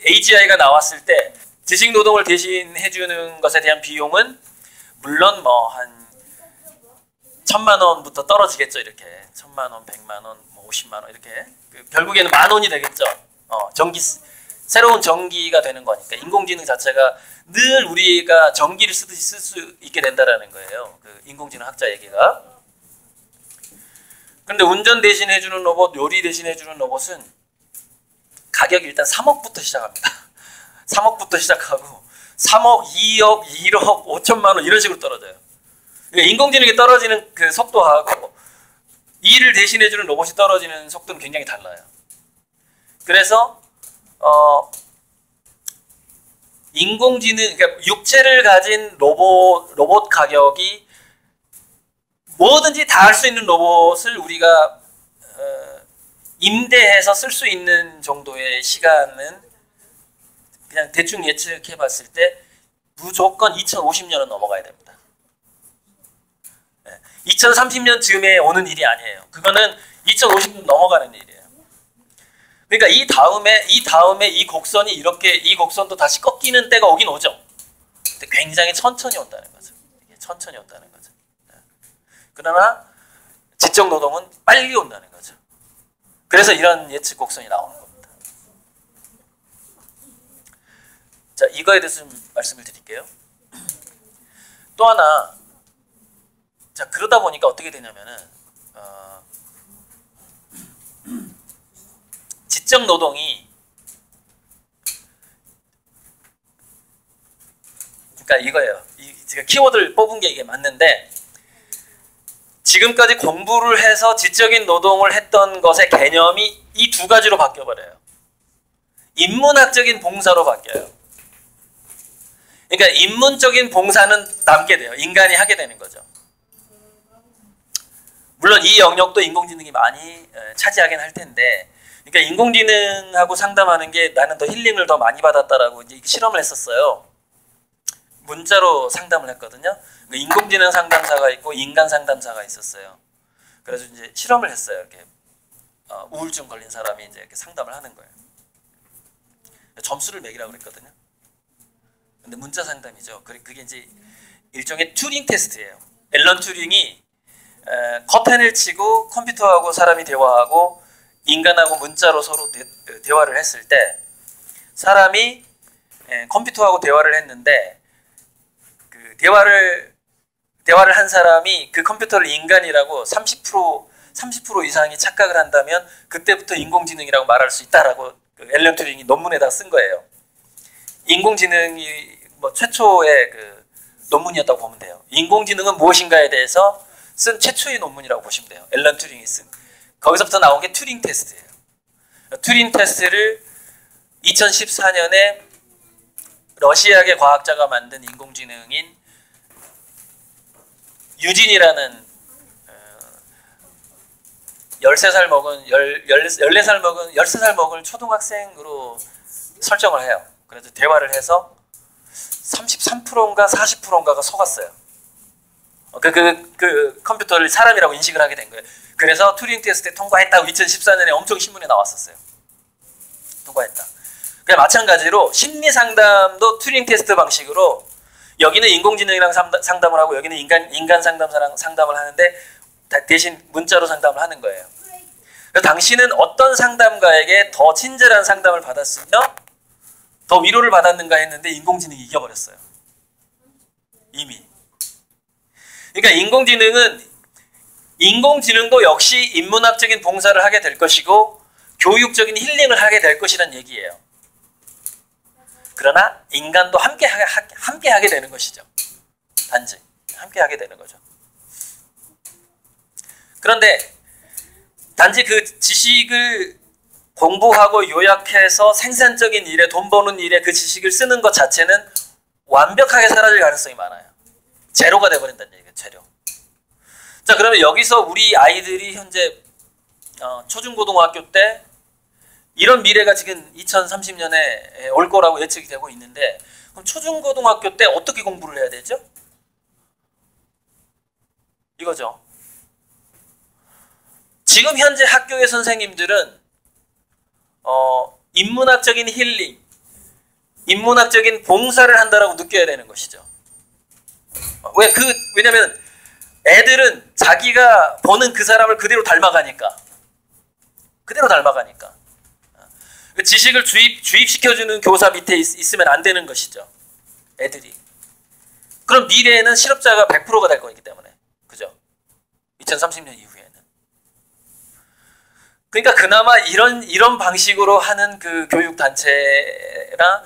AGI가 나왔을 때 지식노동을 대신 해주는 것에 대한 비용은 물론 뭐 한 1,000만 원부터 떨어지겠죠. 이렇게 1,000만 원, 100만 원, 뭐 50만 원 이렇게 결국에는 10,000원이 되겠죠. 새로운 전기가 되는 거니까 인공지능 자체가 늘 우리가 전기를 쓰듯이 쓸 수 있게 된다라는 거예요. 그 인공지능 학자 얘기가. 근데 운전 대신 해주는 로봇, 요리 대신 해주는 로봇은 가격이 일단 3억부터 시작합니다. 3억부터 시작하고 3억, 2억, 1억, 5천만 원 이런 식으로 떨어져요. 그러니까 인공지능이 떨어지는 그 속도하고 일을 대신해주는 로봇이 떨어지는 속도는 굉장히 달라요. 그래서 인공지능, 그러니까 육체를 가진 로봇 가격이 뭐든지 다 할 수 있는 로봇을 우리가 임대해서 쓸 수 있는 정도의 시간은 그냥 대충 예측해 봤을 때 무조건 2050년은 넘어가야 됩니다. 2030년 즈음에 오는 일이 아니에요. 그거는 2050년 넘어가는 일이에요. 그러니까 이 다음에 이 곡선이 이렇게 이 곡선도 다시 꺾이는 때가 오긴 오죠. 근데 굉장히 천천히 온다는 거죠. 천천히 온다는 거죠. 그러나 지적 노동은 빨리 온다는 거죠. 그래서 이런 예측 곡선이 나오는 겁니다. 자, 이거에 대해서 좀 말씀을 드릴게요. 또 하나, 자, 그러다 보니까 어떻게 되냐면은 지적 노동이, 그러니까 이거예요. 제가 키워드를 뽑은 게 이게 맞는데, 지금까지 공부를 해서 지적인 노동을 했던 것의 개념이 이 두 가지로 바뀌어버려요. 인문학적인 봉사로 바뀌어요. 그러니까 인문적인 봉사는 남게 돼요. 인간이 하게 되는 거죠. 물론 이 영역도 인공지능이 많이 차지하긴 할 텐데, 그러니까 인공지능하고 상담하는 게 나는 더 힐링을 더 많이 받았다라고 이제 실험을 했었어요. 문자로 상담을 했거든요. 인공지능 상담사가 있고 인간 상담사가 있었어요. 그래서 이제 실험을 했어요. 이렇게 우울증 걸린 사람이 이제 이렇게 상담을 하는 거예요. 점수를 매기라고 그랬거든요. 근데 문자 상담이죠. 그게 이제 일종의 튜링 테스트예요. 앨런 튜링이 커튼을 치고 컴퓨터하고 사람이 대화하고 인간하고 문자로 서로 대화를 했을 때 사람이 컴퓨터하고 대화를 했는데 그 대화를 한 사람이 그 컴퓨터를 인간이라고 30% 이상이 착각을 한다면 그때부터 인공지능이라고 말할 수 있다라고 그 앨런 튜링이 논문에다 쓴 거예요. 인공지능이 뭐 최초의 그 논문이었다고 보면 돼요. 인공지능은 무엇인가에 대해서 쓴 최초의 논문이라고 보시면 돼요. 앨런 튜링이 쓴. 거기서부터 나온 게 튜링 테스트예요. 튜링 테스트를 2014년에 러시아계 과학자가 만든 인공지능인 유진이라는 13살 먹은 13살 먹은 초등학생으로 설정을 해요. 그래서 대화를 해서 33%인가 40%인가가 속았어요. 그 컴퓨터를 사람이라고 인식을 하게 된 거예요. 그래서 튜링 테스트에 통과했다고 2014년에 엄청 신문에 나왔었어요. 통과했다. 그냥 마찬가지로 심리 상담도 튜링 테스트 방식으로 여기는 인공지능이랑 상담을 하고 여기는 인간 상담사랑 상담을 하는데 대신 문자로 상담을 하는 거예요. 그래서 당신은 어떤 상담가에게 더 친절한 상담을 받았으며 더 위로를 받았는가 했는데 인공지능이 이겨버렸어요. 이미. 그러니까 인공지능도 역시 인문학적인 봉사를 하게 될 것이고 교육적인 힐링을 하게 될 것이란 얘기예요. 그러나 인간도 함께 하게 되는 것이죠. 단지 함께 하게 되는 거죠. 그런데 단지 그 지식을 공부하고 요약해서 생산적인 일에 돈 버는 일에 그 지식을 쓰는 것 자체는 완벽하게 사라질 가능성이 많아요. 제로가 돼버린다는 얘기예요. 제로. 자, 그러면 여기서 우리 아이들이 현재 초중고등학교 때 이런 미래가 지금 2030년에 올 거라고 예측이 되고 있는데 그럼 초중고등학교 때 어떻게 공부를 해야 되죠? 이거죠. 지금 현재 학교의 선생님들은 인문학적인 힐링, 인문학적인 봉사를 한다라고 느껴야 되는 것이죠. 왜냐면 애들은 자기가 보는 그 사람을 그대로 닮아가니까. 그 지식을 주입시켜주는 교사 밑에 있으면 안 되는 것이죠. 애들이. 그럼 미래에는 실업자가 100%가 될 거기 때문에. 그죠? 2030년 이후에는. 그러니까 그나마 이런 방식으로 하는 그 교육단체나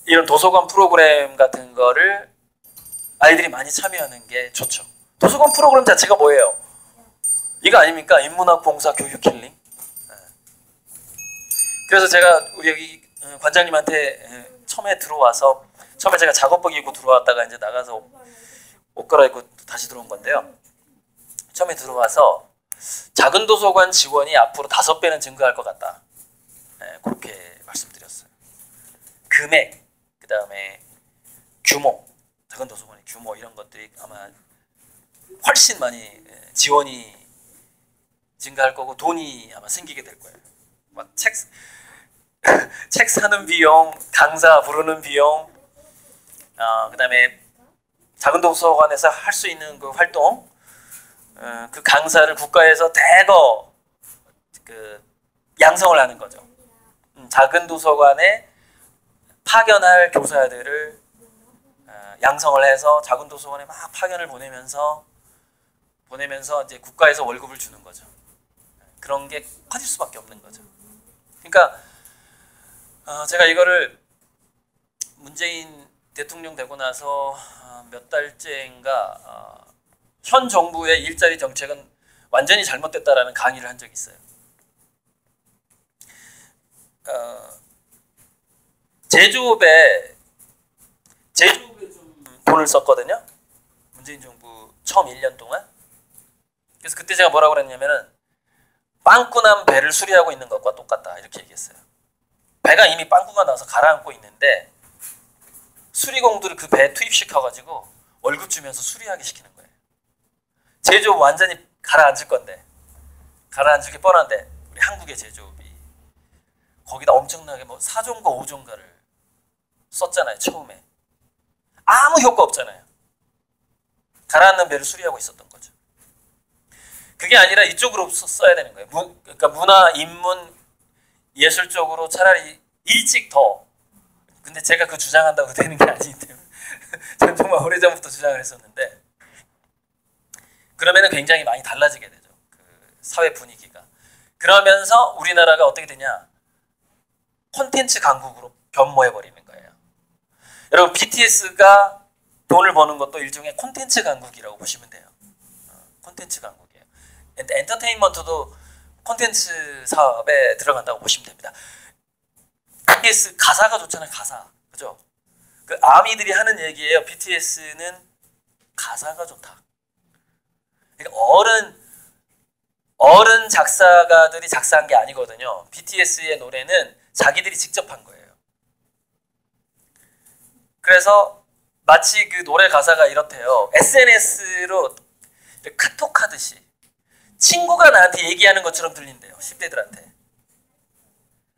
이런 도서관 프로그램 같은 거를 아이들이 많이 참여하는 게 좋죠. 도서관 프로그램 자체가 뭐예요? 이거 아닙니까? 인문학 봉사 교육 힐링. 그래서 제가 우리 여기 관장님한테 처음에 제가 작업복 입고 들어왔다가 이제 나가서 옷 갈아입고 다시 들어온 건데요. 처음에 들어와서 작은 도서관 지원이 앞으로 5배는 증가할 것 같다. 그렇게 말씀드렸어요. 금액, 그 다음에 규모, 작은 도서관의 규모 이런 것들이 아마 훨씬 많이 지원이 증가할 거고 돈이 아마 생기게 될 거예요. 막 책 사는 비용, 강사 부르는 비용, 그 다음에 작은 도서관에서 할 수 있는 그 활동, 그 강사를 국가에서 대거 양성을 하는 거죠. 작은 도서관에 파견할 교사들을 양성을 해서 작은 도서관에 막 파견을 보내면서 이제 국가에서 월급을 주는 거죠. 그런 게 커질 수밖에 없는 거죠. 그러니까 제가 이거를 문재인 대통령 되고 나서 몇 달째인가 현 정부의 일자리 정책은 완전히 잘못됐다라는 강의를 한 적이 있어요. 제조업에 좀 돈을 썼거든요. 문재인 정부 처음 1년 동안. 그래서 그때 제가 뭐라고 그랬냐면은 빵꾸난 배를 수리하고 있는 것과 똑같다 이렇게 얘기했어요. 배가 이미 빵꾸가 나서 가라앉고 있는데 수리공들을 그 배에 투입시켜가지고 월급 주면서 수리하게 시키는 거예요. 제조업 완전히 가라앉을 건데, 가라앉을 게 뻔한데 우리 한국의 제조업이 거기다 엄청나게 뭐 4조인가 5조인가를 썼잖아요. 처음에 아무 효과 없잖아요. 가라앉는 배를 수리하고 있었던 거죠. 그게 아니라 이쪽으로 써야 되는 거예요. 그러니까 문화, 인문, 예술 쪽으로 차라리 일찍 더. 근데 제가 그 주장한다고 되는 게 아니기 때문에 저는 정말 오래전부터 주장을 했었는데 그러면은 굉장히 많이 달라지게 되죠. 그 사회 분위기가. 그러면서 우리나라가 어떻게 되냐? 콘텐츠 강국으로 변모해버리는 거예요. 여러분 BTS가 돈을 버는 것도 일종의 콘텐츠 강국이라고 보시면 돼요. 콘텐츠 강국이에요. 엔터테인먼트도 콘텐츠 사업에 들어간다고 보시면 됩니다. BTS 가사가 좋잖아요. 가사. 그죠? 그 아미들이 하는 얘기예요. BTS는 가사가 좋다. 그러니까 어른 작사가들이 작사한 게 아니거든요. BTS의 노래는 자기들이 직접 한 거예요. 그래서 마치 그 노래 가사가 이렇대요. SNS로 카톡 하듯이 친구가 나한테 얘기하는 것처럼 들린대요. 10대들한테.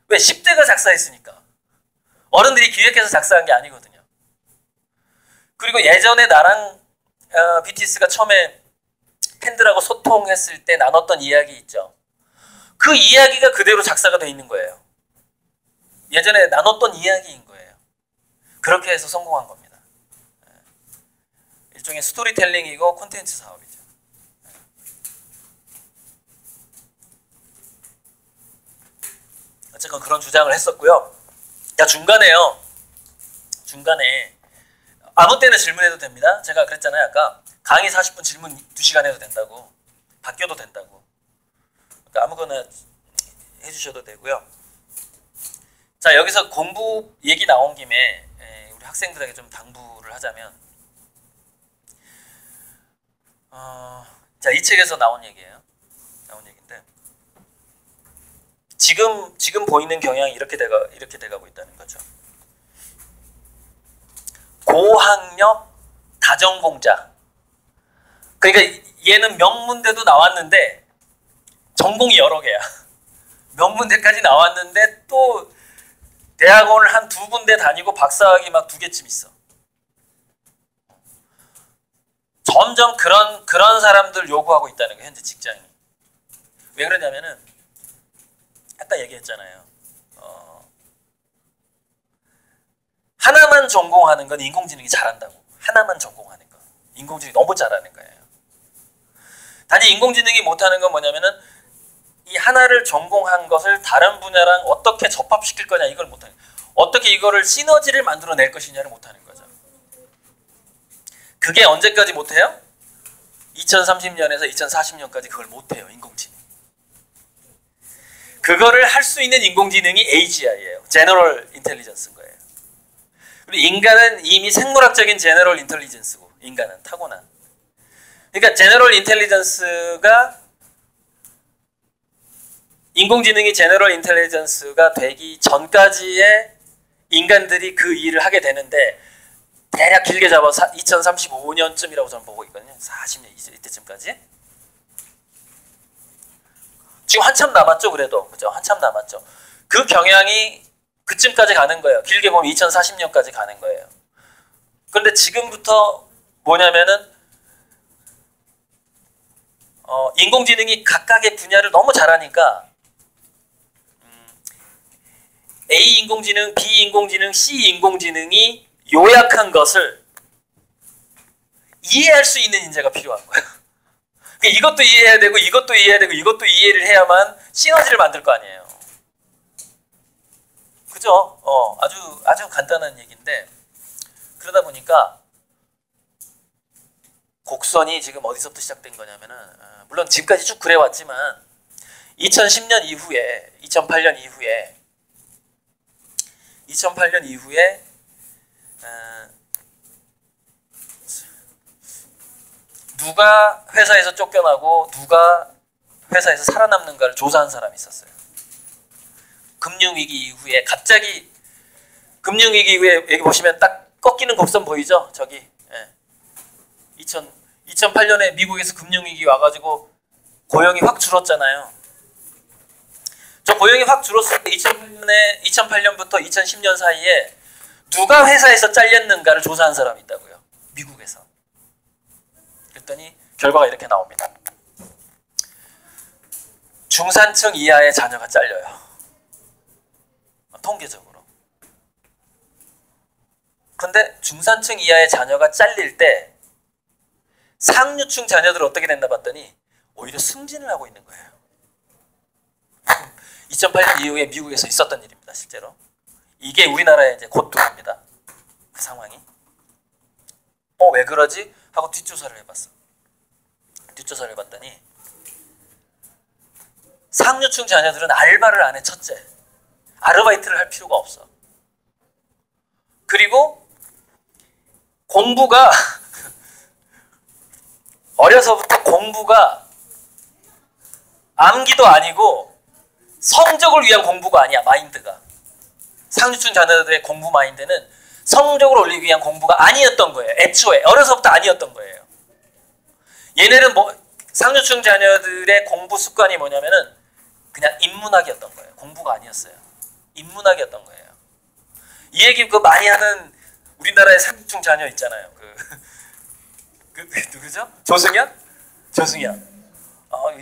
왜? 10대가 작사했으니까. 어른들이 기획해서 작사한 게 아니거든요. 그리고 예전에 나랑 BTS가 처음에 팬들하고 소통했을 때 나눴던 이야기 있죠. 그 이야기가 그대로 작사가 돼 있는 거예요. 예전에 나눴던 이야기인 거예요. 그렇게 해서 성공한 겁니다. 일종의 스토리텔링이고 콘텐츠 사업이죠. 어쨌건 그런 주장을 했었고요. 야, 중간에 아무 때나 질문해도 됩니다. 제가 그랬잖아요. 아까 강의 40분 질문 2시간 해도 된다고. 바뀌어도 된다고. 그러니까 아무거나 해주셔도 되고요. 자, 여기서 공부 얘기 나온 김에 우리 학생들에게 좀 당부를 하자면 자, 이 책에서 나온 얘기예요. 나온 얘기인데 지금 보이는 경향이 이렇게 돼가고 있다는 거죠. 고학력 다전공자. 그러니까 얘는 명문대도 나왔는데 전공이 여러 개야. 명문대까지 나왔는데 또 대학원을 한 2군데 다니고 박사학위 막 2개쯤 있어. 점점 그런 사람들 요구하고 있다는 거예요. 현재 직장이. 왜 그러냐면은 아까 얘기했잖아요. 하나만 전공하는 건 인공지능이 잘한다고. 하나만 전공하는 건. 인공지능이 너무 잘하는 거예요. 단지 인공지능이 못하는 건 뭐냐면은 이 하나를 전공한 것을 다른 분야랑 어떻게 접합시킬 거냐 이걸 못하는 거예요. 어떻게 이거를 시너지를 만들어낼 것이냐를 못하는 거죠. 그게 언제까지 못해요? 2030년에서 2040년까지 그걸 못해요. 인공지능. 그거를 할 수 있는 인공지능이 AGI예요. 제너럴 인텔리전스인 거예요. 그리고 인간은 이미 생물학적인 제너럴 인텔리전스고 인간은 타고난. 그러니까 제너럴 인텔리전스가 인공지능이 제너럴 인텔리전스가 되기 전까지의 인간들이 그 일을 하게 되는데 대략 길게 잡아서 2035년쯤이라고 저는 보고 있거든요. 40년 이때쯤까지. 지금 한참 남았죠, 그래도. 그죠? 한참 남았죠. 그 경향이 그쯤까지 가는 거예요. 길게 보면 2040년까지 가는 거예요. 그런데 지금부터 뭐냐면은 인공지능이 각각의 분야를 너무 잘하니까 A 인공지능, B 인공지능, C 인공지능이 요약한 것을 이해할 수 있는 인재가 필요한 거예요. 이것도 이해해야 되고 이것도 이해해야 되고 이것도 이해를 해야만 시너지를 만들 거 아니에요. 그죠? 아주 간단한 얘기인데 그러다 보니까 곡선이 지금 어디서부터 시작된 거냐면은 물론 지금까지 쭉 그래왔지만 2010년 이후에 2008년 이후에 누가 회사에서 쫓겨나고 누가 회사에서 살아남는가를 조사한 사람이 있었어요. 금융위기 이후에 갑자기 금융위기 이후에 여기 보시면 딱 꺾이는 곡선 보이죠? 저기 2008년에 미국에서 금융위기 와가지고 고용이 확 줄었잖아요. 저 고용이 확 줄었을 때 2008년부터 2010년 사이에 누가 회사에서 잘렸는가를 조사한 사람이 있다고요. 미국에서. 그랬더니 결과가 이렇게 나옵니다. 중산층 이하의 자녀가 잘려요. 통계적으로. 근데 중산층 이하의 자녀가 잘릴 때 상류층 자녀들은 어떻게 됐나 봤더니 오히려 승진을 하고 있는 거예요. 2008년 이후에 미국에서 있었던 일입니다. 실제로. 이게 우리나라에 이제 곧 들어옵니다. 그 상황이. 왜 그러지? 하고 뒷조사를 해봤어. 뒷조사를 해봤더니 상류층 자녀들은 알바를 안 해. 첫째. 아르바이트를 할 필요가 없어. 그리고 공부가 어려서부터 공부가 암기도 아니고 성적을 위한 공부가 아니야. 마인드가. 상류층 자녀들의 공부 마인드는 성적을 올리기 위한 공부가 아니었던 거예요. 애초에 어려서부터 아니었던 거예요. 얘네는 상류층 자녀들의 공부 습관이 뭐냐면은 그냥 인문학이었던 거예요. 공부가 아니었어요. 인문학이었던 거예요. 이 얘기 많이 하는 우리나라의 상류층 자녀 있잖아요. 누구죠? 조승연.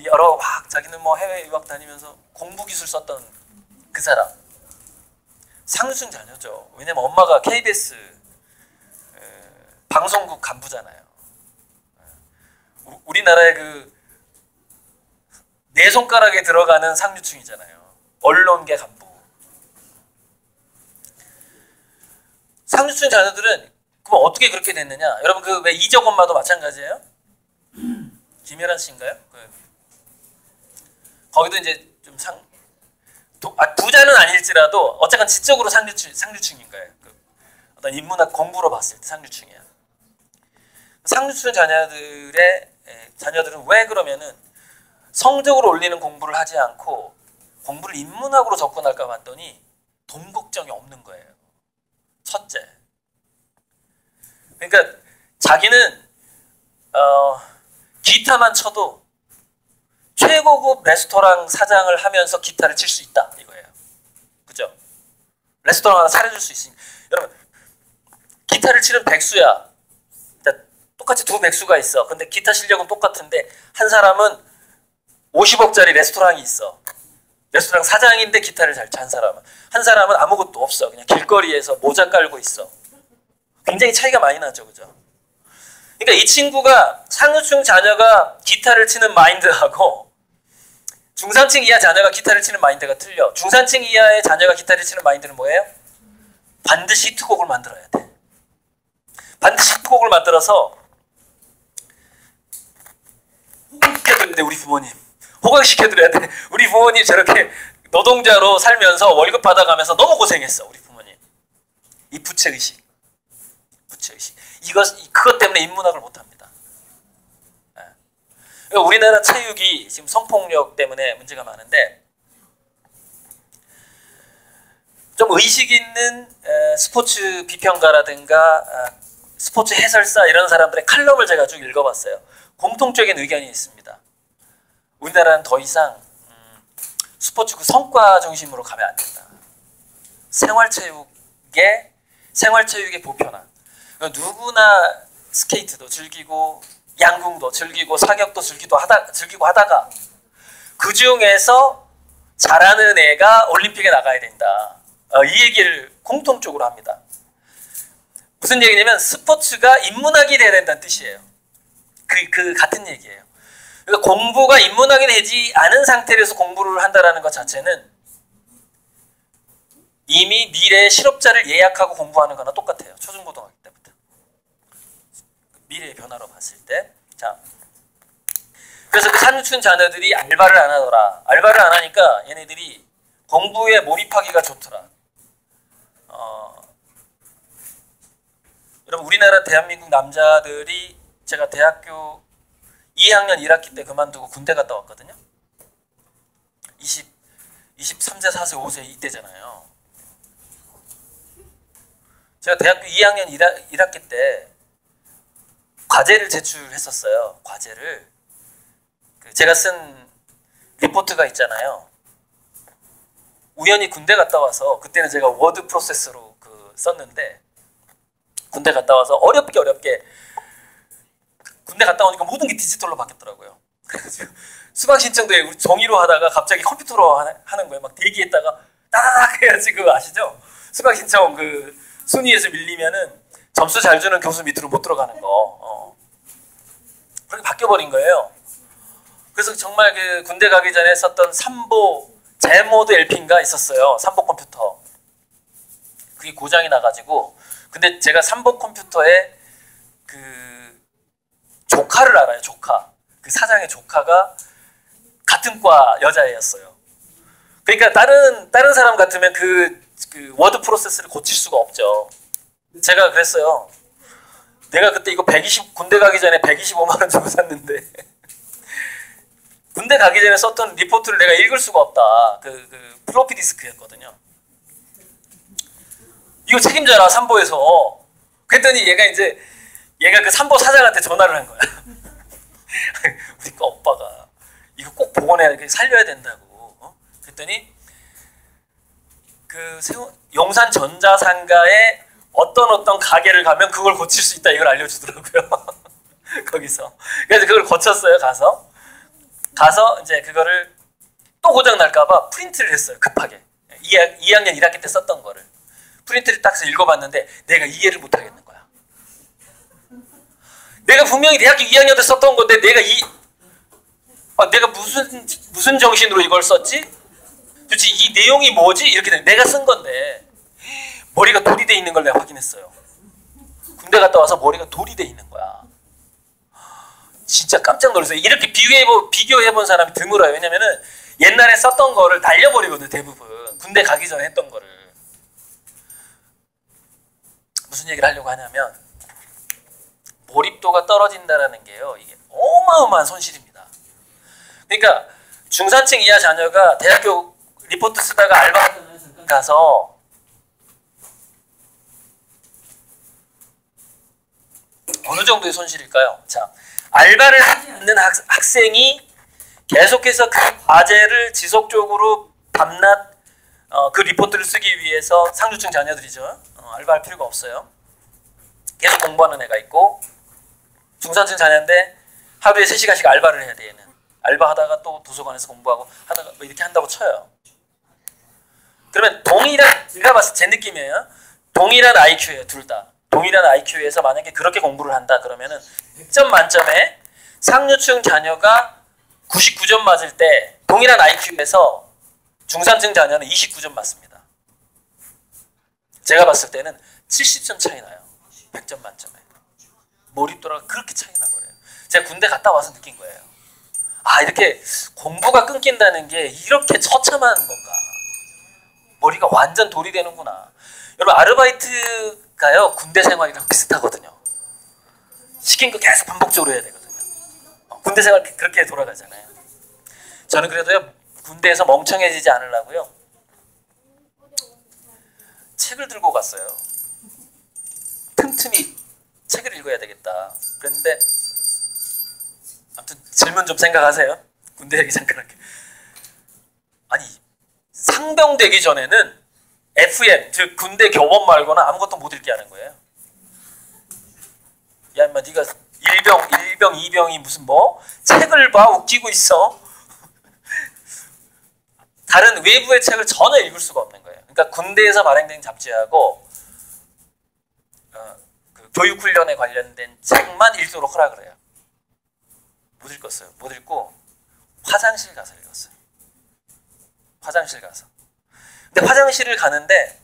여러 자기는 해외 유학 다니면서 공부 기술 썼던 그 사람. 상류층 자녀죠. 왜냐면 엄마가 KBS 방송국 간부잖아요. 우리나라의 네 손가락에 들어가는 상류층이잖아요. 언론계 간부. 상류층 자녀들은 그럼 어떻게 그렇게 됐느냐? 여러분 왜 이적 엄마도 마찬가지예요? 김혜란 씨인가요? 거기도 이제 좀 부자는 아닐지라도 어쨌건 지적으로 상류층인 거예요. 어떤 인문학 공부로 봤을 때 상류층이야. 상류층 자녀들은 왜 그러면은 성적으로 올리는 공부를 하지 않고 공부를 인문학으로 접근할까 봤더니 돈 걱정이 없는 거예요. 첫째. 그러니까 자기는 기타만 쳐도 최고급 레스토랑 사장을 하면서 기타를 칠 수 있다 이거예요. 그죠? 레스토랑 하나 차려줄 수 있으니까. 여러분 기타를 치는 백수야. 똑같이 두 백수가 있어. 근데 기타 실력은 똑같은데 한 사람은 50억짜리 레스토랑이 있어. 레스토랑 사장인데 기타를 잘 찬 사람은. 한 사람은 아무것도 없어. 그냥 길거리에서 모자 깔고 있어. 굉장히 차이가 많이 나죠. 그죠? 그러니까 이 친구가 상류층 자녀가 기타를 치는 마인드하고 중산층 이하 자녀가 기타를 치는 마인드가 틀려. 중산층 이하의 자녀가 기타를 치는 마인드는 뭐예요? 반드시 히트곡을 만들어야 돼. 반드시 히트곡을 만들어서 호강시켜드려야 돼. 우리 부모님. 호강시켜드려야 돼. 우리 부모님 저렇게 노동자로 살면서 월급 받아가면서 너무 고생했어. 우리 부모님. 이 부채의식. 그것 때문에 인문학을 못합니다. 그러니까 우리나라 체육이 지금 성폭력 때문에 문제가 많은데 좀 의식 있는 스포츠 비평가라든가 스포츠 해설사 이런 사람들의 칼럼을 제가 쭉 읽어봤어요. 공통적인 의견이 있습니다. 우리나라는 더 이상 스포츠 성과 중심으로 가면 안 된다. 생활체육의 보편화. 누구나 스케이트도 즐기고 양궁도 즐기고 사격도 즐기고 하다가 그 중에서 잘하는 애가 올림픽에 나가야 된다. 이 얘기를 공통적으로 합니다. 무슨 얘기냐면 스포츠가 인문학이 돼야 된다는 뜻이에요. 그 같은 얘기예요. 그러니까 공부가 인문학이 되지 않은 상태에서 공부를 한다는 것 자체는 이미 미래의 실업자를 예약하고 공부하는 거나 똑같아요. 초중고등학교 때부터. 미래의 변화로 봤을 때. 자, 그래서 그 상류층 자녀들이 알바를 안 하더라. 알바를 안 하니까 얘네들이 공부에 몰입하기가 좋더라. 여러분 우리나라 대한민국 남자들이 제가 대학교 2학년 1학기 때 그만두고 군대 갔다 왔거든요. 23세, 4세, 5세 이때잖아요. 제가 대학교 2학년 1학기 때 과제를 제출했었어요. 과제를. 제가 쓴 리포트가 있잖아요. 우연히 군대 갔다 와서 그때는 제가 워드 프로세서로 썼는데 군대 갔다 와서 어렵게 군대 갔다 오니까 모든 게 디지털로 바뀌었더라고요. 그래가지고 수강 신청도 우리 종이로 하다가 갑자기 컴퓨터로 하는 거예요. 막 대기했다가 따닥 해야지. 그거 아시죠? 수강 신청 그 순위에서 밀리면은 점수 잘 주는 교수 밑으로 못 들어가는 거. 그렇게 바뀌어버린 거예요. 그래서 정말 그 군대 가기 전에 썼던 삼보 제모드 LP인가 있었어요. 삼보 컴퓨터. 그게 고장이 나가지고, 근데 제가 삼보 컴퓨터에 그 조카를 알아요. 조카. 그 사장의 조카가 같은 과 여자애였어요. 그러니까 다른 사람 같으면 그 워드 프로세스를 고칠 수가 없죠. 제가 그랬어요. 내가 그때 이거 군대 가기 전에 125만 원 주고 샀는데 군대 가기 전에 썼던 리포트를 내가 읽을 수가 없다. 그 플로피 디스크였거든요. 이거 책임져라, 삼보에서. 그랬더니 얘가 그 삼보 사장한테 전화를 한 거야. 우리 과 오빠가 이거 꼭 복원해야 돼, 살려야 된다고. 그랬더니 그 용산 전자상가에 어떤 가게를 가면 그걸 고칠 수 있다, 이걸 알려주더라고요. 거기서. 그래서 그걸 고쳤어요. 가서 이제 그거를 또 고장 날까봐 프린트를 했어요. 급하게. 2학년 1학기 때 썼던 거를 프린트를 딱 해서 읽어봤는데 내가 이해를 못 하겠는 거야. 내가 분명히 대학교 2학년 때 썼던 건데 내가 무슨 정신으로 이걸 썼지? 도대체 이 내용이 뭐지? 이렇게 내가 쓴 건데 머리가 돌이 돼 있는 걸 내가 확인했어요. 군대 갔다 와서 머리가 돌이 돼 있는 거야. 진짜 깜짝 놀랐어요. 이렇게 비교해본 사람이 드물어요. 왜냐면은 옛날에 썼던 거를 날려버리거든, 대부분. 군대 가기 전에 했던 거를. 무슨 얘기를 하려고 하냐면, 몰입도가 떨어진다는 게요, 이게 어마어마한 손실입니다. 그러니까 중산층 이하 자녀가 대학교 리포트 쓰다가 알바 가서 어느 정도의 손실일까요? 자, 알바를 하지 않는 학생이 계속해서 그 과제를 지속적으로 밤낮 그 리포트를 쓰기 위해서, 상류층 자녀들이죠. 알바할 필요가 없어요. 계속 공부하는 애가 있고, 중산층 자녀인데 하루에 3시간씩 알바를 해야 돼. 얘는 알바하다가 또 도서관에서 공부하고 하다가 뭐 이렇게 한다고 쳐요. 그러면 제가 봤을 때 제 느낌이에요. 동일한 IQ예요, 둘 다. 동일한 IQ에서 만약에 그렇게 공부를 한다 그러면은 100점 만점에 상류층 자녀가 99점 맞을 때 동일한 IQ에서 중산층 자녀는 29점 맞습니다. 제가 봤을 때는 70점 차이 나요. 100점 만점에. 몰입도가 그렇게 차이 나버려요. 제가 군대 갔다 와서 느낀 거예요. 아, 이렇게 공부가 끊긴다는 게 이렇게 처참한 건가. 머리가 완전 돌이 되는구나. 여러분, 아르바이트가요, 군대 생활이랑 비슷하거든요. 시킨 거 계속 반복적으로 해야 되거든요. 군대 생활 그렇게 돌아가잖아요. 저는 그래도요, 군대에서 멍청해지지 않으려고요, 책을 들고 갔어요. 틈틈이 책을 읽어야 되겠다. 그랬는데, 아무튼 질문 좀 생각하세요. 군대 얘기 잠깐 할게요. 아니, 상병 되기 전에는 FM, 즉 군대 교본 말고는 아무것도 못 읽게 하는 거예요. 야, 인마 네가 1병, 2병이 무슨 책을 봐, 웃기고 있어. 다른 외부의 책을 전혀 읽을 수가 없는 거예요. 그러니까 군대에서 발행된 잡지하고 그 교육훈련에 관련된 책만 읽도록 허락을 해요. 못 읽었어요. 못 읽고 화장실 가서 읽었어요. 화장실 가서. 근데 화장실을 가는데,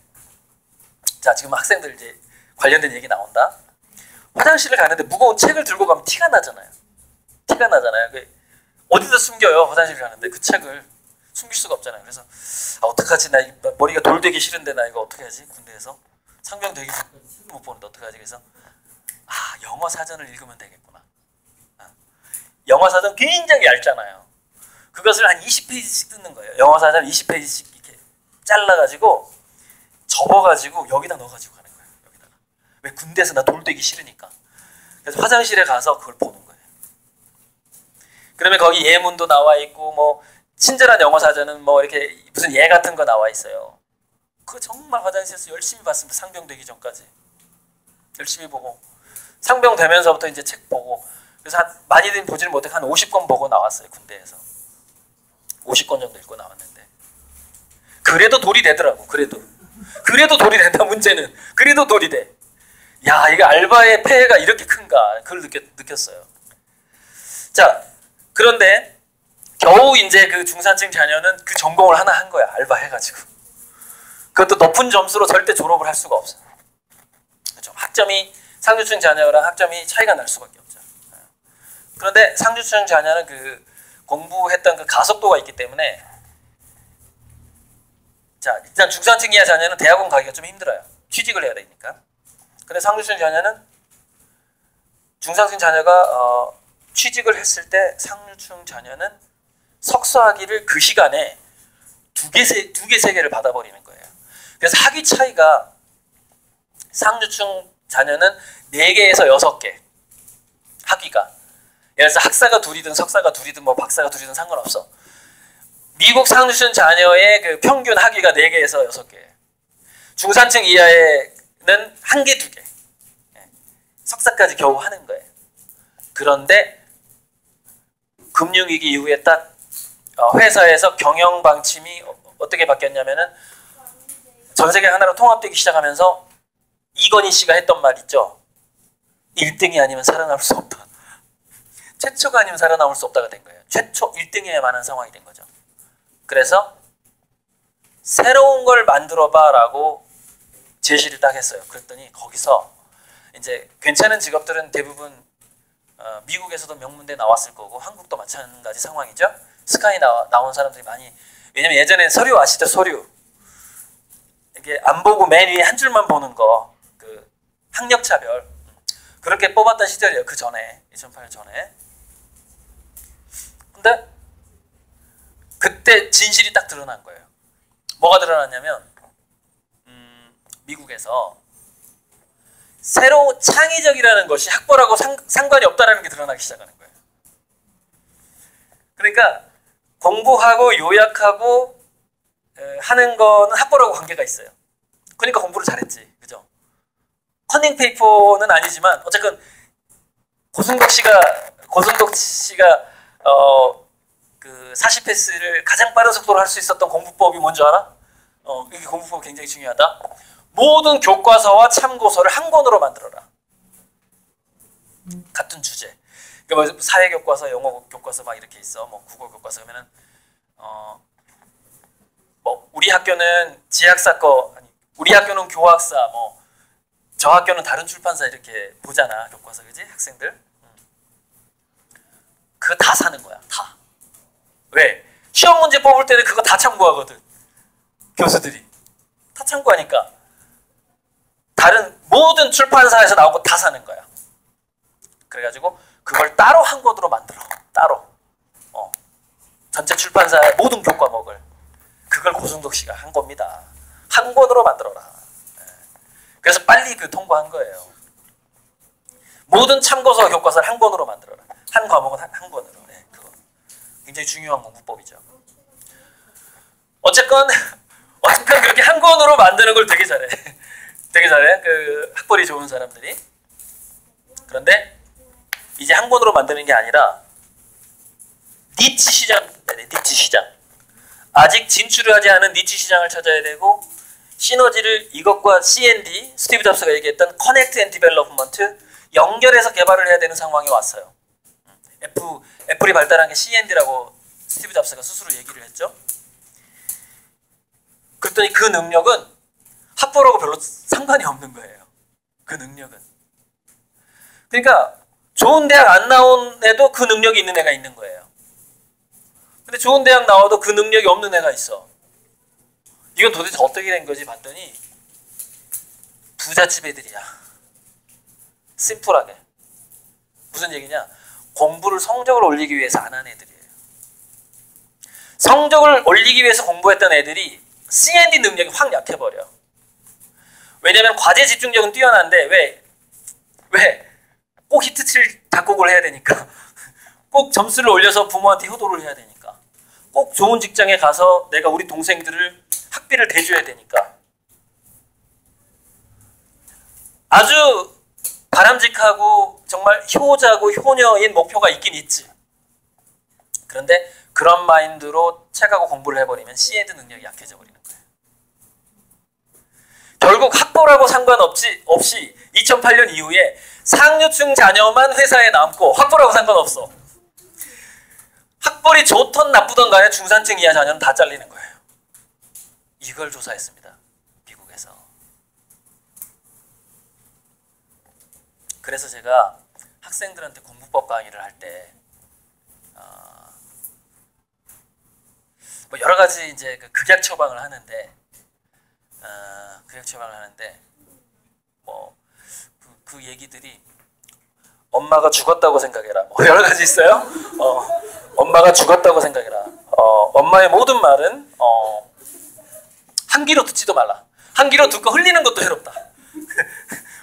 자, 지금 학생들 이제 관련된 얘기 나온다. 화장실을 가는데 무거운 책을 들고 가면 티가 나잖아요. 티가 나잖아요. 어디다 숨겨요? 화장실 가는데 그 책을 숨길 수가 없잖아요. 그래서 어떡하지? 나 머리가 돌되기 싫은데 나 이거 어떻게 하지? 군대에서 상병 되기 못 보는데 어떡하지? 그래서 영어 사전을 읽으면 되겠구나. 영어 사전 굉장히 얇잖아요. 그것을 한 20페이지씩 뜯는 거예요. 영어 사전 20페이지씩 이렇게 잘라가지고 접어가지고 여기다 넣어가지고 가는 거예요. 여기다가. 왜? 군대에서 나 돌되기 싫으니까. 그래서 화장실에 가서 그걸 보는 거예요. 그러면 거기 예문도 나와 있고 친절한 영어 사전은 이렇게 무슨 예 같은 거 나와 있어요. 그거 정말 화장실에서 열심히 봤습니다. 상병 되기 전까지 열심히 보고, 상병 되면서부터 이제 책 보고. 그래서 많이들 보지는 못해 한 50권 보고 나왔어요. 군대에서 50권 정도 읽고 나왔는데 그래도 돌이 되더라고. 그래도 돌이 된다. 문제는 그래도 돌이 돼. 야, 이게 알바의 폐해가 이렇게 큰가 그걸 느꼈어요. 자, 그런데 겨우 이제 그 중산층 자녀는 그 전공을 하나 한 거야. 알바 해가지고. 그것도 높은 점수로 절대 졸업을 할 수가 없어. 그렇죠? 학점이 상류층 자녀랑 학점이 차이가 날 수밖에 없죠. 그런데 상류층 자녀는 그 공부했던 그 가속도가 있기 때문에, 자, 일단 중산층 이하 자녀는 대학원 가기가 좀 힘들어요. 취직을 해야 되니까. 근데 상류층 자녀는, 중산층 자녀가 취직을 했을 때 상류층 자녀는 석사학위를 그 시간에 두 개, 세 개를 받아버리는 거예요. 그래서 학위 차이가 상류층 자녀는 4개에서 6개 학위가. 예를 들어서 학사가 둘이든 석사가 둘이든 뭐 박사가 둘이든 상관없어. 미국 상류층 자녀의 그 평균 학위가 4개에서 6개. 중산층 이하에는 1개, 2개. 석사까지 겨우 하는 거예요. 그런데 금융위기 이후에 딱 회사에서 경영 방침이 어떻게 바뀌었냐면은 전 세계 하나로 통합되기 시작하면서 이건희 씨가 했던 말 있죠. 1등이 아니면 살아남을 수 없다. 최초가 아니면 살아남을 수 없다가 된 거예요. 최초 1등이어야만 하는 상황이 된 거죠. 그래서 새로운 걸 만들어봐 라고 제시를 딱 했어요. 그랬더니 거기서 이제 괜찮은 직업들은 대부분 미국에서도 명문대 나왔을 거고 한국도 마찬가지 상황이죠. 스카이 나온 사람들이 많이. 왜냐면 예전에 서류 아시죠? 서류. 이게 안 보고 맨 위에 한 줄만 보는 거. 그 학력차별. 그렇게 뽑았던 시절이에요. 그 전에. 2008년 전에. 근데 그때 진실이 딱 드러난 거예요. 뭐가 드러났냐면 미국에서 새로 창의적이라는 것이 학벌하고 상관이 없다는 게 드러나기 시작하는 거예요. 그러니까 공부하고 요약하고 하는 거는 학벌하고 관계가 있어요. 그러니까 공부를 잘했지. 그죠? 커닝 페이퍼는 아니지만 어쨌든 고승덕 씨가 그 40패스를 가장 빠른 속도로 할 수 있었던 공부법이 뭔지 알아? 이게 공부법 굉장히 중요하다. 모든 교과서와 참고서를 한 권으로 만들어라. 같은 주제. 그러니까 뭐 사회 교과서, 영어 교과서 막 이렇게 있어. 뭐 국어 교과서 그러면은 뭐 우리 학교는 지학사 거, 아니 우리 학교는 교학사, 뭐 저 학교는 다른 출판사 이렇게 보잖아. 교과서, 그지? 학생들. 그거 다 사는 거야. 다. 왜? 시험 문제 뽑을 때는 그거 다 참고하거든. 교수들이. 다 참고하니까. 다른 모든 출판사에서 나온 거 다 사는 거야. 그래가지고 그걸 따로 한 권으로 만들어. 따로. 전체 출판사의 모든 교과목을. 그걸 고승덕 씨가 한 겁니다. 한 권으로 만들어라. 그래서 빨리 그 통과한 거예요. 모든 참고서 교과서를 한 권으로 만들어라. 한 과목은 한 권으로. 그거. 굉장히 중요한 공부법이죠. 어쨌건 그렇게 한 권으로 만드는 걸 되게 잘해. 되게 잘해. 그 학벌이 좋은 사람들이. 그런데 이제 한 권으로 만드는 게 아니라 니치 시장, 니치 시장. 아직 진출을 하지 않은 니치 시장을 찾아야 되고 시너지를 이것과 C&D, 스티브 잡스가 얘기했던 커넥트 앤 디벨롭먼트 연결해서 개발을 해야 되는 상황이 왔어요. 애플이 발달한 게 C&D라고 스티브 잡스가 스스로 얘기를 했죠. 그랬더니 그 능력은 학벌하고 별로 상관이 없는 거예요. 그 능력은. 그러니까 좋은 대학 안 나온 애도 그 능력이 있는 애가 있는 거예요. 근데 좋은 대학 나와도 그 능력이 없는 애가 있어. 이건 도대체 어떻게 된 거지 봤더니 부잣집 애들이야. 심플하게. 무슨 얘기냐? 공부를 성적을 올리기 위해서 안 한 애들이에요. 성적을 올리기 위해서 공부했던 애들이 C&D 능력이 확 약해버려. 왜냐면 과제 집중력은 뛰어난데 왜? 꼭 히트칠 작곡을 해야 되니까. 꼭 점수를 올려서 부모한테 효도를 해야 되니까. 꼭 좋은 직장에 가서 내가 우리 동생들을 학비를 대줘야 되니까. 아주 바람직하고 정말 효자고 효녀인 목표가 있긴 있지. 그런데 그런 마인드로 책하고 공부를 해버리면 C&D 능력이 약해져 버리는 거예요. 결국 학벌하고 상관없이 2008년 이후에 상류층 자녀만 회사에 남고 학벌하고 상관없어. 학벌이 좋던 나쁘던 간에 중산층 이하 자녀는 다 잘리는 거예요. 이걸 조사했습니다. 미국에서. 그래서 제가 학생들한테 공부법 강의를 할 때 뭐 여러 가지 이제 그 극약 처방을 하는데 뭐 그 얘기들이 엄마가 죽었다고 생각해라. 뭐 여러 가지 있어요. 엄마가 죽었다고 생각해라. 엄마의 모든 말은 한 귀로 듣지도 말라. 한 귀로 듣고 흘리는 것도 해롭다.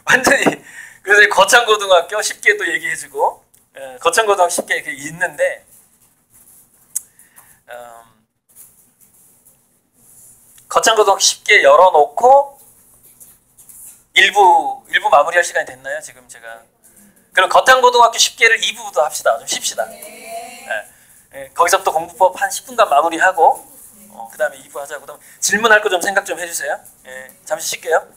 완전히. 그래서 거창고등학교 쉽게 또 얘기해주고, 거창고등학교 쉽게 이렇게 있는데, 거창고등학교 쉽게 열어놓고 일부 마무리할 시간이 됐나요? 지금 제가. 그럼 거창고등학교 쉽게를 2부부터 합시다. 좀 쉽시다. 거기서부터 공부법 한 10분간 마무리하고, 그 다음에 2부 하자고. 질문할 거 좀 생각 좀 해주세요. 잠시 쉴게요.